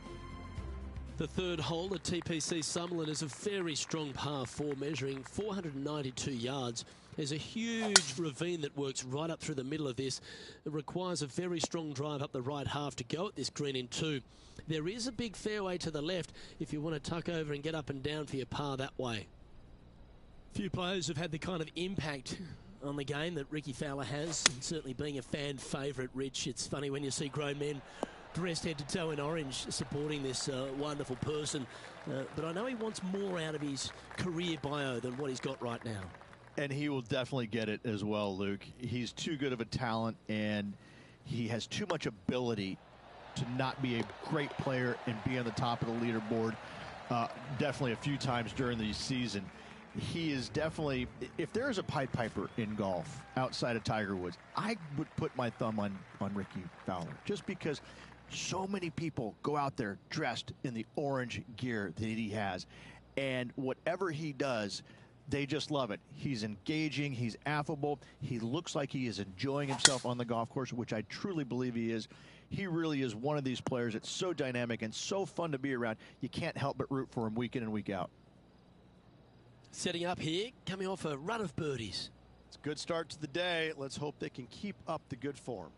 The third hole at TPC Summerlin is a very strong par 4, measuring 492 yards. There's a huge ravine that works right up through the middle of this. It requires a very strong drive up the right half to go at this green in 2. There is a big fairway to the left if you want to tuck over and get up and down for your par that way. Few players have had the kind of impact on the game that Ricky Fowler has, and certainly being a fan favourite, Rich. It's funny when you see grown men dressed head to toe in orange supporting this wonderful person, but I know he wants more out of his career bio than what he's got right now. And he will definitely get it as well, Luke. He's too good of a talent, and he has too much ability to not be a great player and be on the top of the leaderboard definitely a few times during the season. He is definitely, if there is a Pied Piper in golf outside of Tiger Woods, I would put my thumb on Ricky Fowler, just because so many people go out there dressed in the orange gear that he has, and whatever he does, they just love it. He's engaging, he's affable, he looks like he is enjoying himself on the golf course, which I truly believe he is. He really is one of these players that's so dynamic and so fun to be around. You can't help but root for him week in and week out. Setting up here, coming off a run of birdies. It's a good start to the day. Let's hope they can keep up the good form.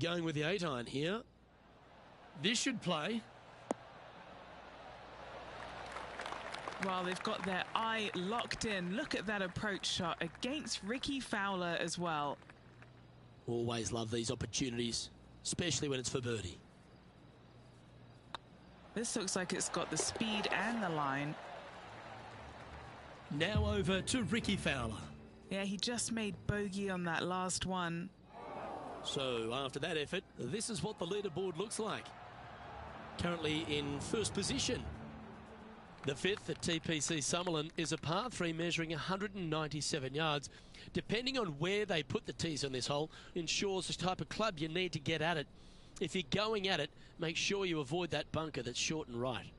Going with the 8-iron here. This should play. Well, they've got their eye locked in. Look at that approach shot against Ricky Fowler as well. Always love these opportunities, especially when it's for birdie. This looks like it's got the speed and the line. Now over to Ricky Fowler. Yeah, he just made bogey on that last one. So after that effort, this is what the leaderboard looks like. Currently in first position. The fifth at TPC Summerlin is a par 3 measuring 197 yards. Depending on where they put the tees on this hole ensures the type of club you need to get at it. If you're going at it, make sure you avoid that bunker that's short and right.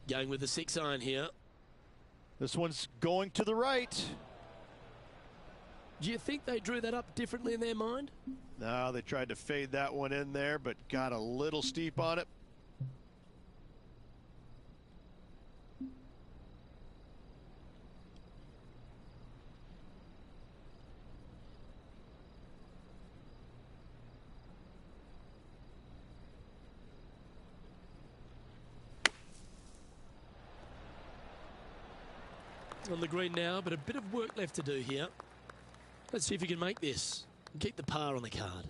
Going with the 6-iron here. This one's going to the right. Do you think they drew that up differently in their mind? No, they tried to fade that one in there, but got a little steep on it. On the green now, but a bit of work left to do here. Let's see if you can make this and keep the par on the card.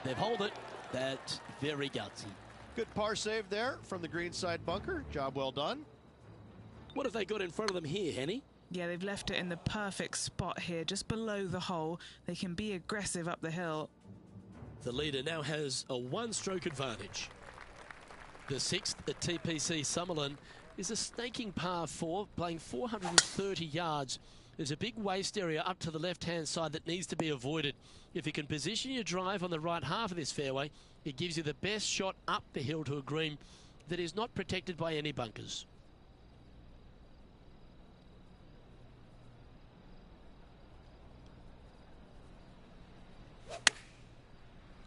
They've held it. That's very gutsy. Good par save there from the greenside bunker. Job well done. What have they got in front of them here, Henny? Yeah, they've left it in the perfect spot here, just below the hole. They can be aggressive up the hill. The leader now has a one-stroke advantage. The sixth at TPC Summerlin is a snaking par 4, playing 430 yards. There's a big waste area up to the left-hand side that needs to be avoided. If you can position your drive on the right half of this fairway, it gives you the best shot up the hill to a green that is not protected by any bunkers.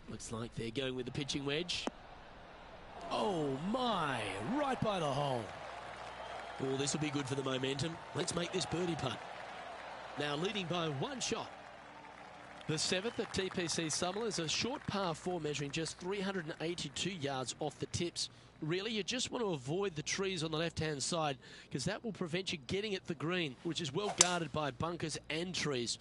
Looks like they're going with the pitching wedge. Oh my, right by the hole. Oh, this will be good for the momentum. Let's make this birdie putt. Now leading by 1 shot. The 7th at TPC Summerlin is a short par 4 measuring just 382 yards off the tips. Really, you just want to avoid the trees on the left-hand side because that will prevent you getting at the green, which is well guarded by bunkers and trees.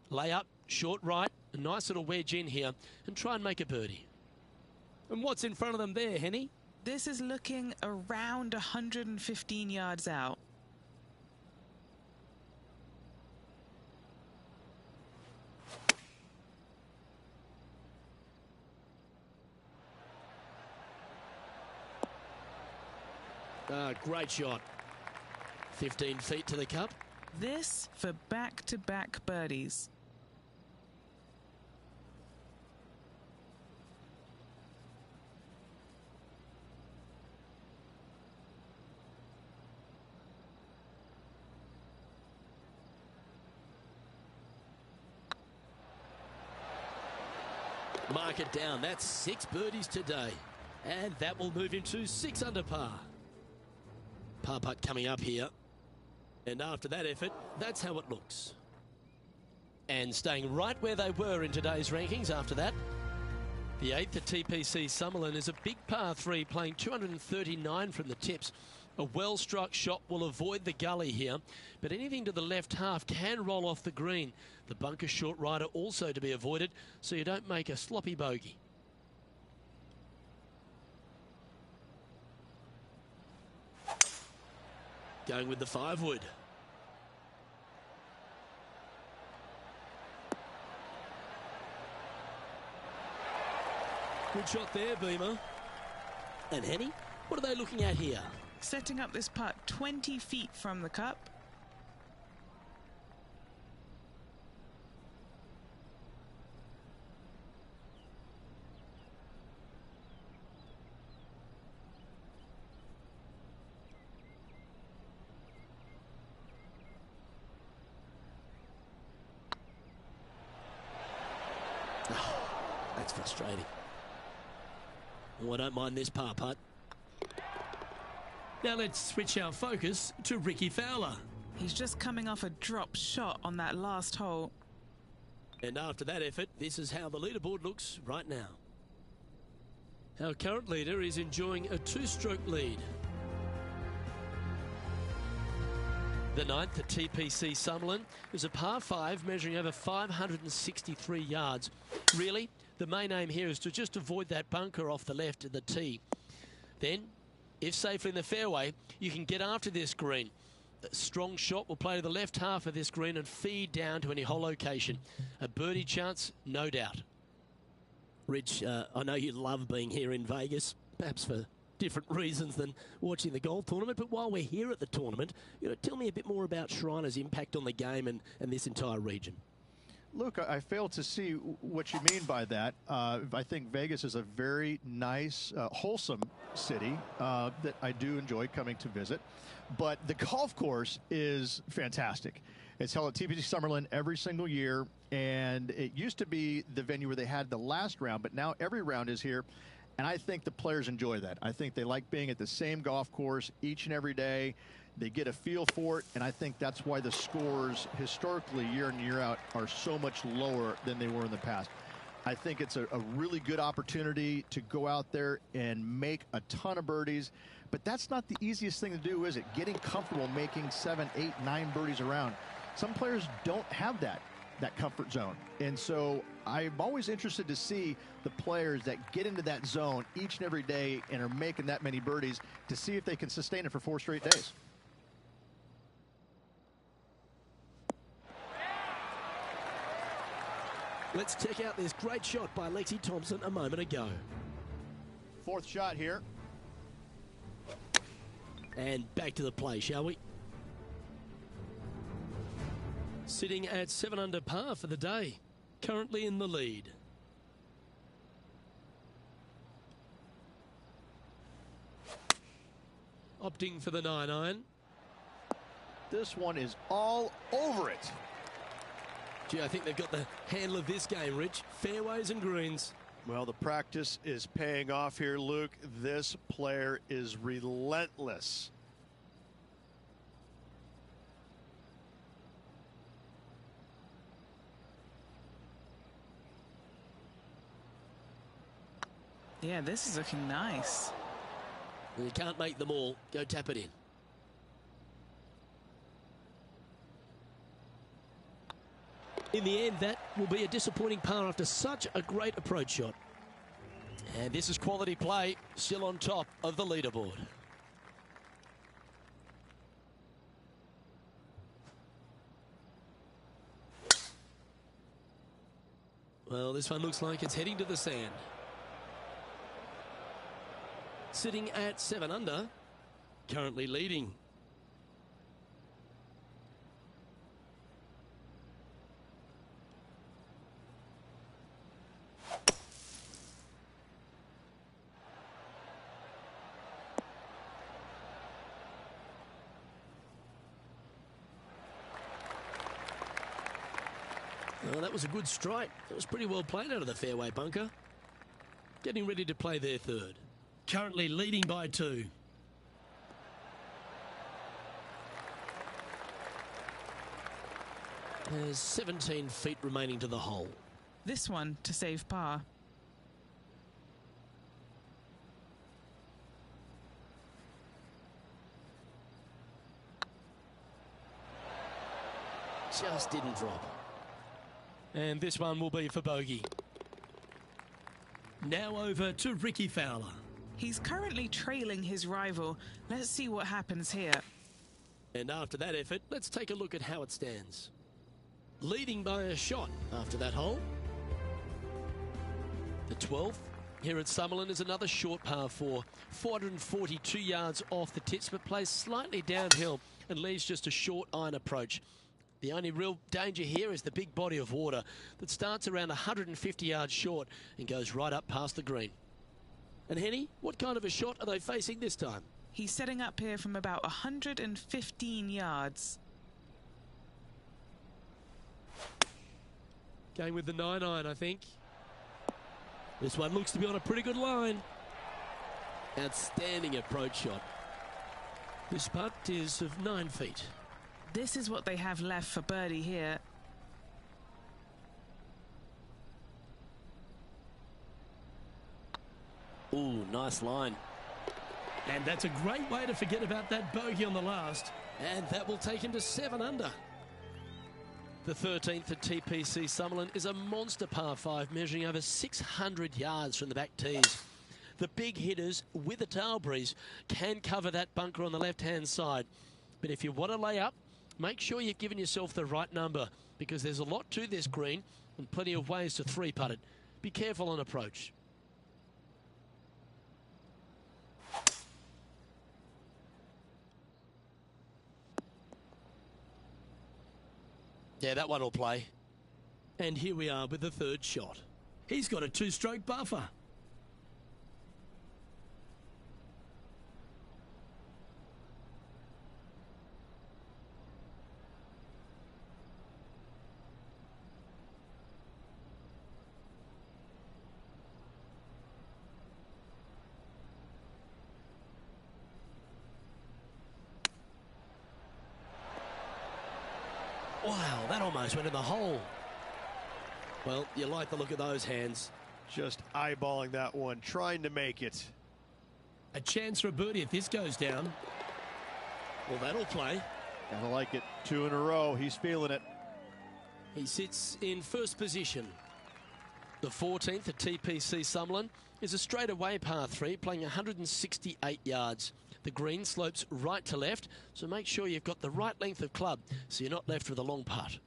Lay up, short right, a nice little wedge in here, and try and make a birdie. And what's in front of them there, Henny? This is looking around 115 yards out. Great shot. 15 feet to the cup. This for back-to-back birdies. Mark it down. That's 6 birdies today. And that will move him to 6 under par. Par putt coming up here. And after that effort, that's how it looks. And staying right where they were in today's rankings after that. The 8th at TPC Summerlin is a big par 3 playing 239 from the tips. A well-struck shot will avoid the gully here, but anything to the left half can roll off the green. The bunker short rider also to be avoided, so you don't make a sloppy bogey. Going with the 5-wood. Good shot there, Beamer. And Henny, what are they looking at here? Setting up this putt 20 feet from the cup. That's frustrating. Oh, I don't mind this par putt. Now let's switch our focus to Ricky Fowler. He's just coming off a drop shot on that last hole. And after that effort, this is how the leaderboard looks right now. Our current leader is enjoying a 2-stroke lead. The 9th at TPC Summerlin is a par 5 measuring over 563 yards. Really, the main aim here is to just avoid that bunker off the left of the tee. Then, if safely in the fairway, you can get after this green. A strong shot will play to the left half of this green and feed down to any hole location. A birdie chance, no doubt. Rich, I know you love being here in Vegas, perhaps for different reasons than watching the golf tournament, but while we're here at the tournament, tell me a bit more about Shriners' impact on the game and this entire region. Luke, I fail to see what you mean by that. I think Vegas is a very nice, wholesome city that I do enjoy coming to visit. But the golf course is fantastic. It's held at TPC Summerlin every single year, and it used to be the venue where they had the last round, but now every round is here. And I think the players enjoy that. I think they like being at the same golf course each and every day. They get a feel for it, and I think that's why the scores historically year in and year out are so much lower than they were in the past. I think it's a really good opportunity to go out there and make a ton of birdies, but that's not the easiest thing to do, is it? Getting comfortable making 7, 8, 9 birdies around. Some players don't have that comfort zone, and so I'm always interested to see the players that get into that zone each and every day and are making that many birdies to see if they can sustain it for 4 straight days. Let's check out this great shot by Lexi Thompson a moment ago. 4th shot here. And back to the play, shall we? Sitting at 7 under par for the day. Currently in the lead. Opting for the 9-iron. This one is all over it. Gee, I think they've got the handle of this game, Rich. Fairways and greens. Well, the practice is paying off here, Luke. This player is relentless. Yeah, this is looking nice. Well, you can't make them all. Go tap it in. In the end, that will be a disappointing par after such a great approach shot. And this is quality play, still on top of the leaderboard. Well, this one looks like it's heading to the sand. Sitting at 7 under, currently leading. Well, that was a good strike. It was pretty well played out of the fairway bunker. Getting ready to play their third. Currently leading by 2. There's 17 feet remaining to the hole. This one to save par. Just didn't drop. And this one will be for bogey. Now over to Ricky Fowler. He's currently trailing his rival. Let's see what happens here. And after that effort, let's take a look at how it stands. Leading by a shot after that hole. The 12th here at Summerlin is another short par 4. 442 yards off the tips, but plays slightly downhill and leaves just a short iron approach. The only real danger here is the big body of water that starts around 150 yards short and goes right up past the green. And Henny, what kind of a shot are they facing this time? He's setting up here from about 115 yards. Going with the 9-iron, I think. This one looks to be on a pretty good line. Outstanding approach shot. This putt is of 9 feet. This is what they have left for birdie here. Ooh, nice line. And that's a great way to forget about that bogey on the last. And that will take him to 7 under. The 13th at TPC Summerlin is a monster par 5 measuring over 600 yards from the back tees. The big hitters with a tail breeze can cover that bunker on the left-hand side. But if you want to lay up, make sure you've given yourself the right number because there's a lot to this green and plenty of ways to 3-putt it. Be careful on approach. Yeah, that one will play. And here we are with the 3rd shot. He's got a 2-stroke buffer. Wow, that almost went in the hole. Well, you like the look of those hands. Just eyeballing that one, trying to make it. A chance for a birdie if this goes down. Well, that'll play. Gotta like it. 2 in a row. He's feeling it. He sits in first position. The 14th at TPC Summerlin is a straightaway par 3, playing 168 yards. The green slopes right to left, so make sure you've got the right length of club so you're not left with a long putt.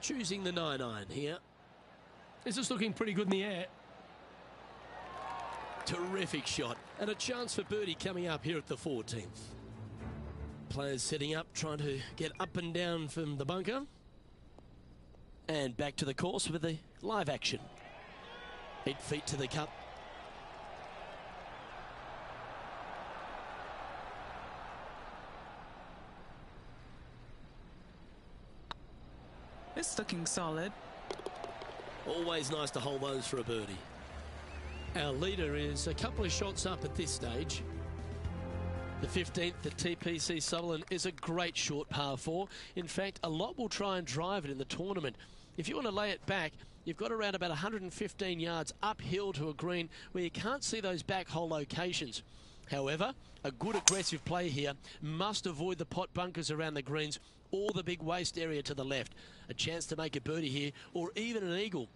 Choosing the 9-iron here. This is looking pretty good in the air. Terrific shot. And a chance for birdie coming up here at the 14th. players setting up, trying to get up and down from the bunker. And back to the course with the live action. 8 feet to the cup. It's looking solid. Always nice to hold those for a birdie. Our leader is a couple of shots up at this stage. The 15th at TPC Sutherland is a great short par 4. In fact, a lot will try and drive it in the tournament. If you want to lay it back, you've got around about 115 yards uphill to a green where you can't see those back hole locations. However, a good aggressive play here must avoid the pot bunkers around the greens or the big waste area to the left. A chance to make a birdie here or even an eagle.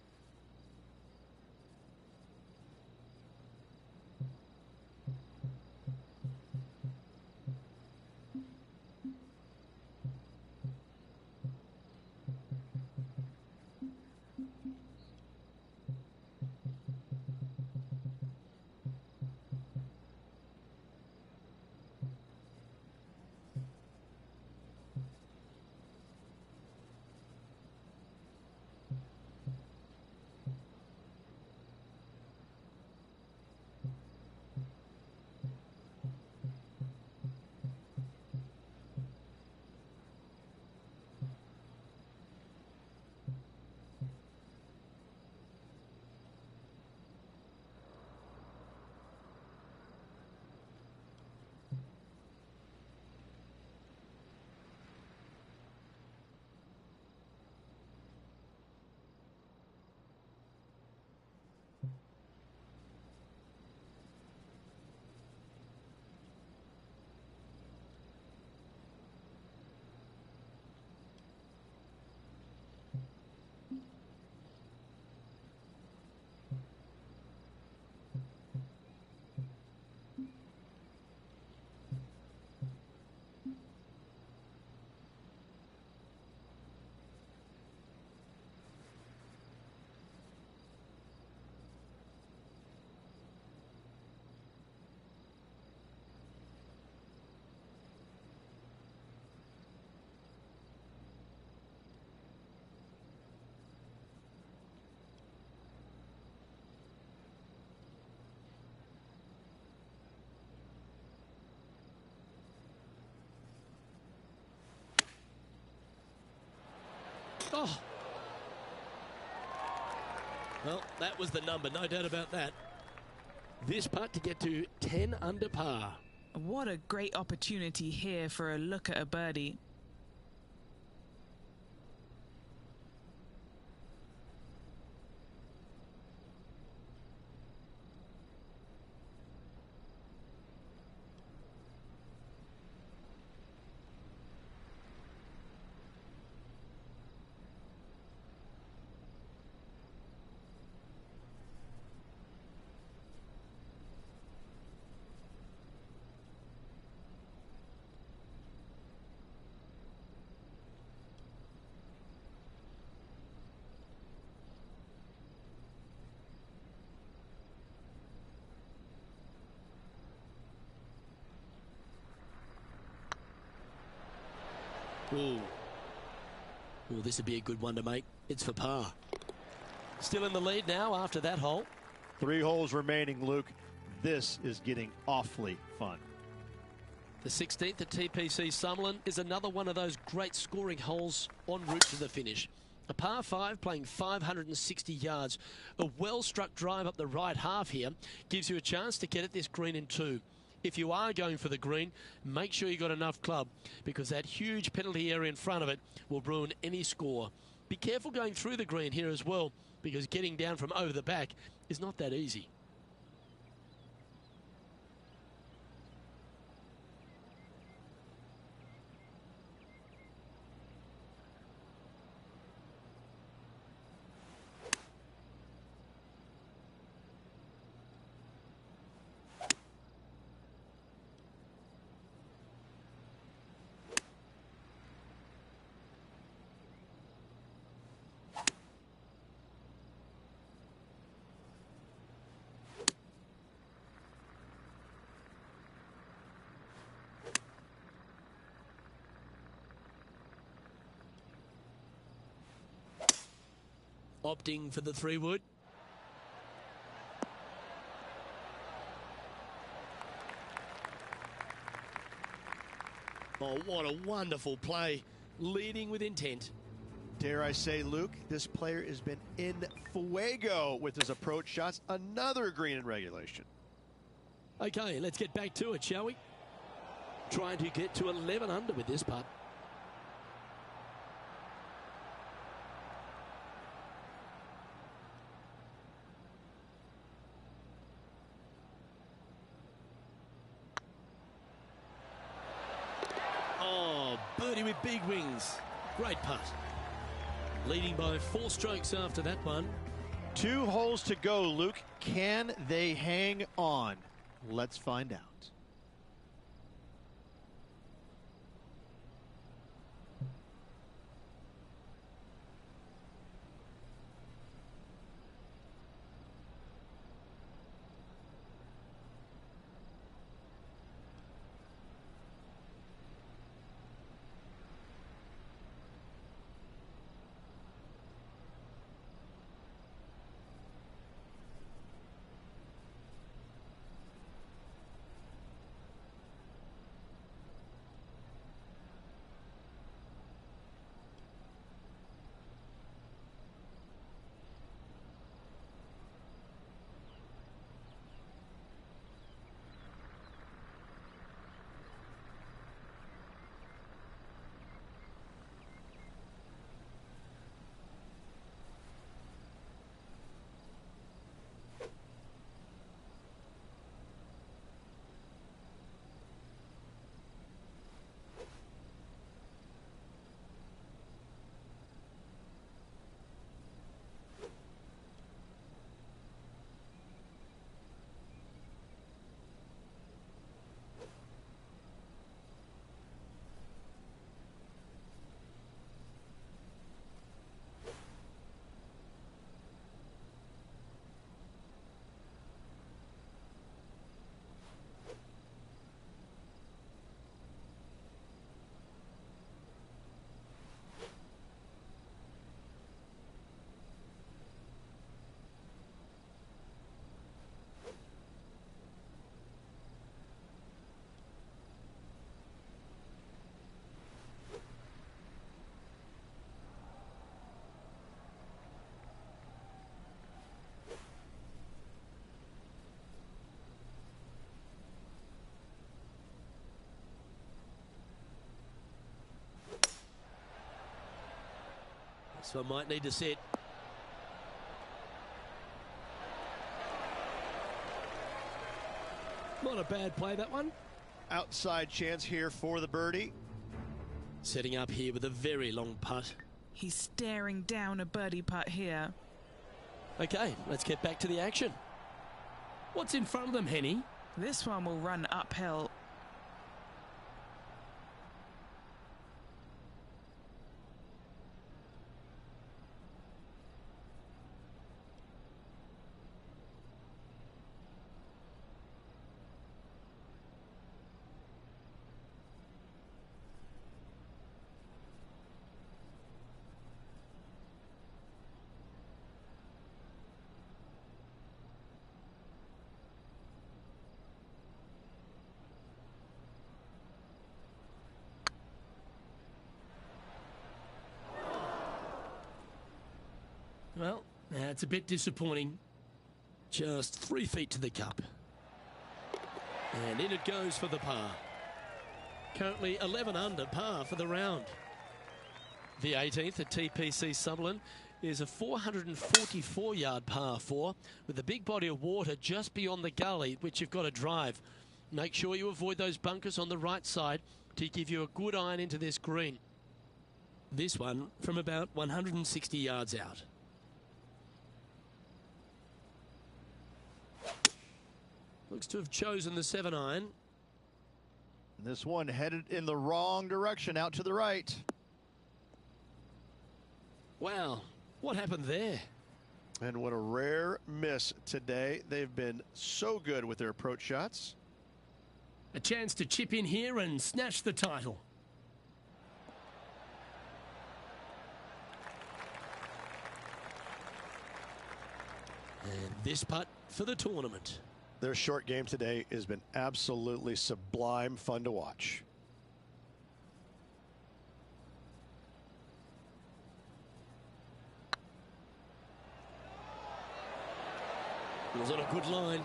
Oh. Well, that was the number, no doubt about that. This putt to get to 10 under par. What a great opportunity here for a look at a birdie. Ooh. Well, this would be a good one to make. It's for par. Still in the lead now after that hole. 3 holes remaining, Luke. This is getting awfully fun. The 16th at TPC Sutherland is another one of those great scoring holes en route to the finish. A par 5 playing 560 yards. A well-struck drive up the right half here gives you a chance to get at this green in 2. If you are going for the green, make sure you got enough club because that huge penalty area in front of it will ruin any score. Be careful going through the green here as well because getting down from over the back is not that easy. opting for the 3-wood. Oh, what a wonderful play, leading with intent. Dare I say, Luke, this player has been in fuego with his approach shots. Another green in regulation. Okay, let's get back to it, shall we? Trying to get to 11 under with this putt. Oh, birdie with big wings. Great putt. Leading by 4 strokes after that one. 2 holes to go, Luke. Can they hang on? Let's find out. So I might need to set. Not a bad play, that one. Outside chance here for the birdie. Setting up here with a very long putt. He's staring down a birdie putt here. Okay, let's get back to the action. What's in front of them, Henny? This one will run uphill. Well, that's a bit disappointing. Just 3 feet to the cup. And in it goes for the par. Currently 11 under par for the round. The 18th at TPC Sutherland is a 444-yard par 4 with a big body of water just beyond the gully, which you've got to drive. Make sure you avoid those bunkers on the right side to give you a good iron into this green. This one from about 160 yards out. Looks to have chosen the 7-iron. This one headed in the wrong direction, out to the right. Wow, what happened there? And what a rare miss today. They've been so good with their approach shots. A chance to chip in here and snatch the title. And this putt for the tournament. Their short game today has been absolutely sublime fun to watch. It was on a good line.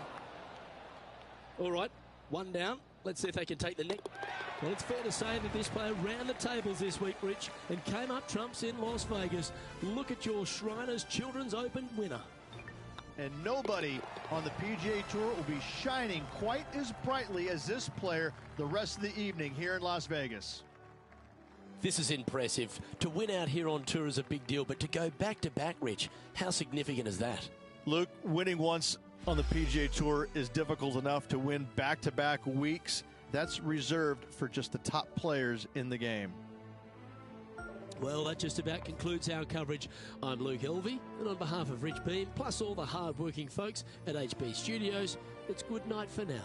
All right, one down. Let's see if they can take the neck. Well, it's fair to say that this player ran the tables this week, Rich, and came up trumps in Las Vegas. Look at your Shriners Children's Open winner. And nobody on the PGA Tour will be shining quite as brightly as this player the rest of the evening here in Las Vegas. This is impressive. To win out here on tour is a big deal, but to go back-to-back, Rich, how significant is that? Luke, winning once on the PGA Tour is difficult enough. To win back-to-back weeks, that's reserved for just the top players in the game. Well, that just about concludes our coverage. I'm Luke Elvey, and on behalf of Rich Beam, plus all the hard-working folks at HB Studios, it's good night for now.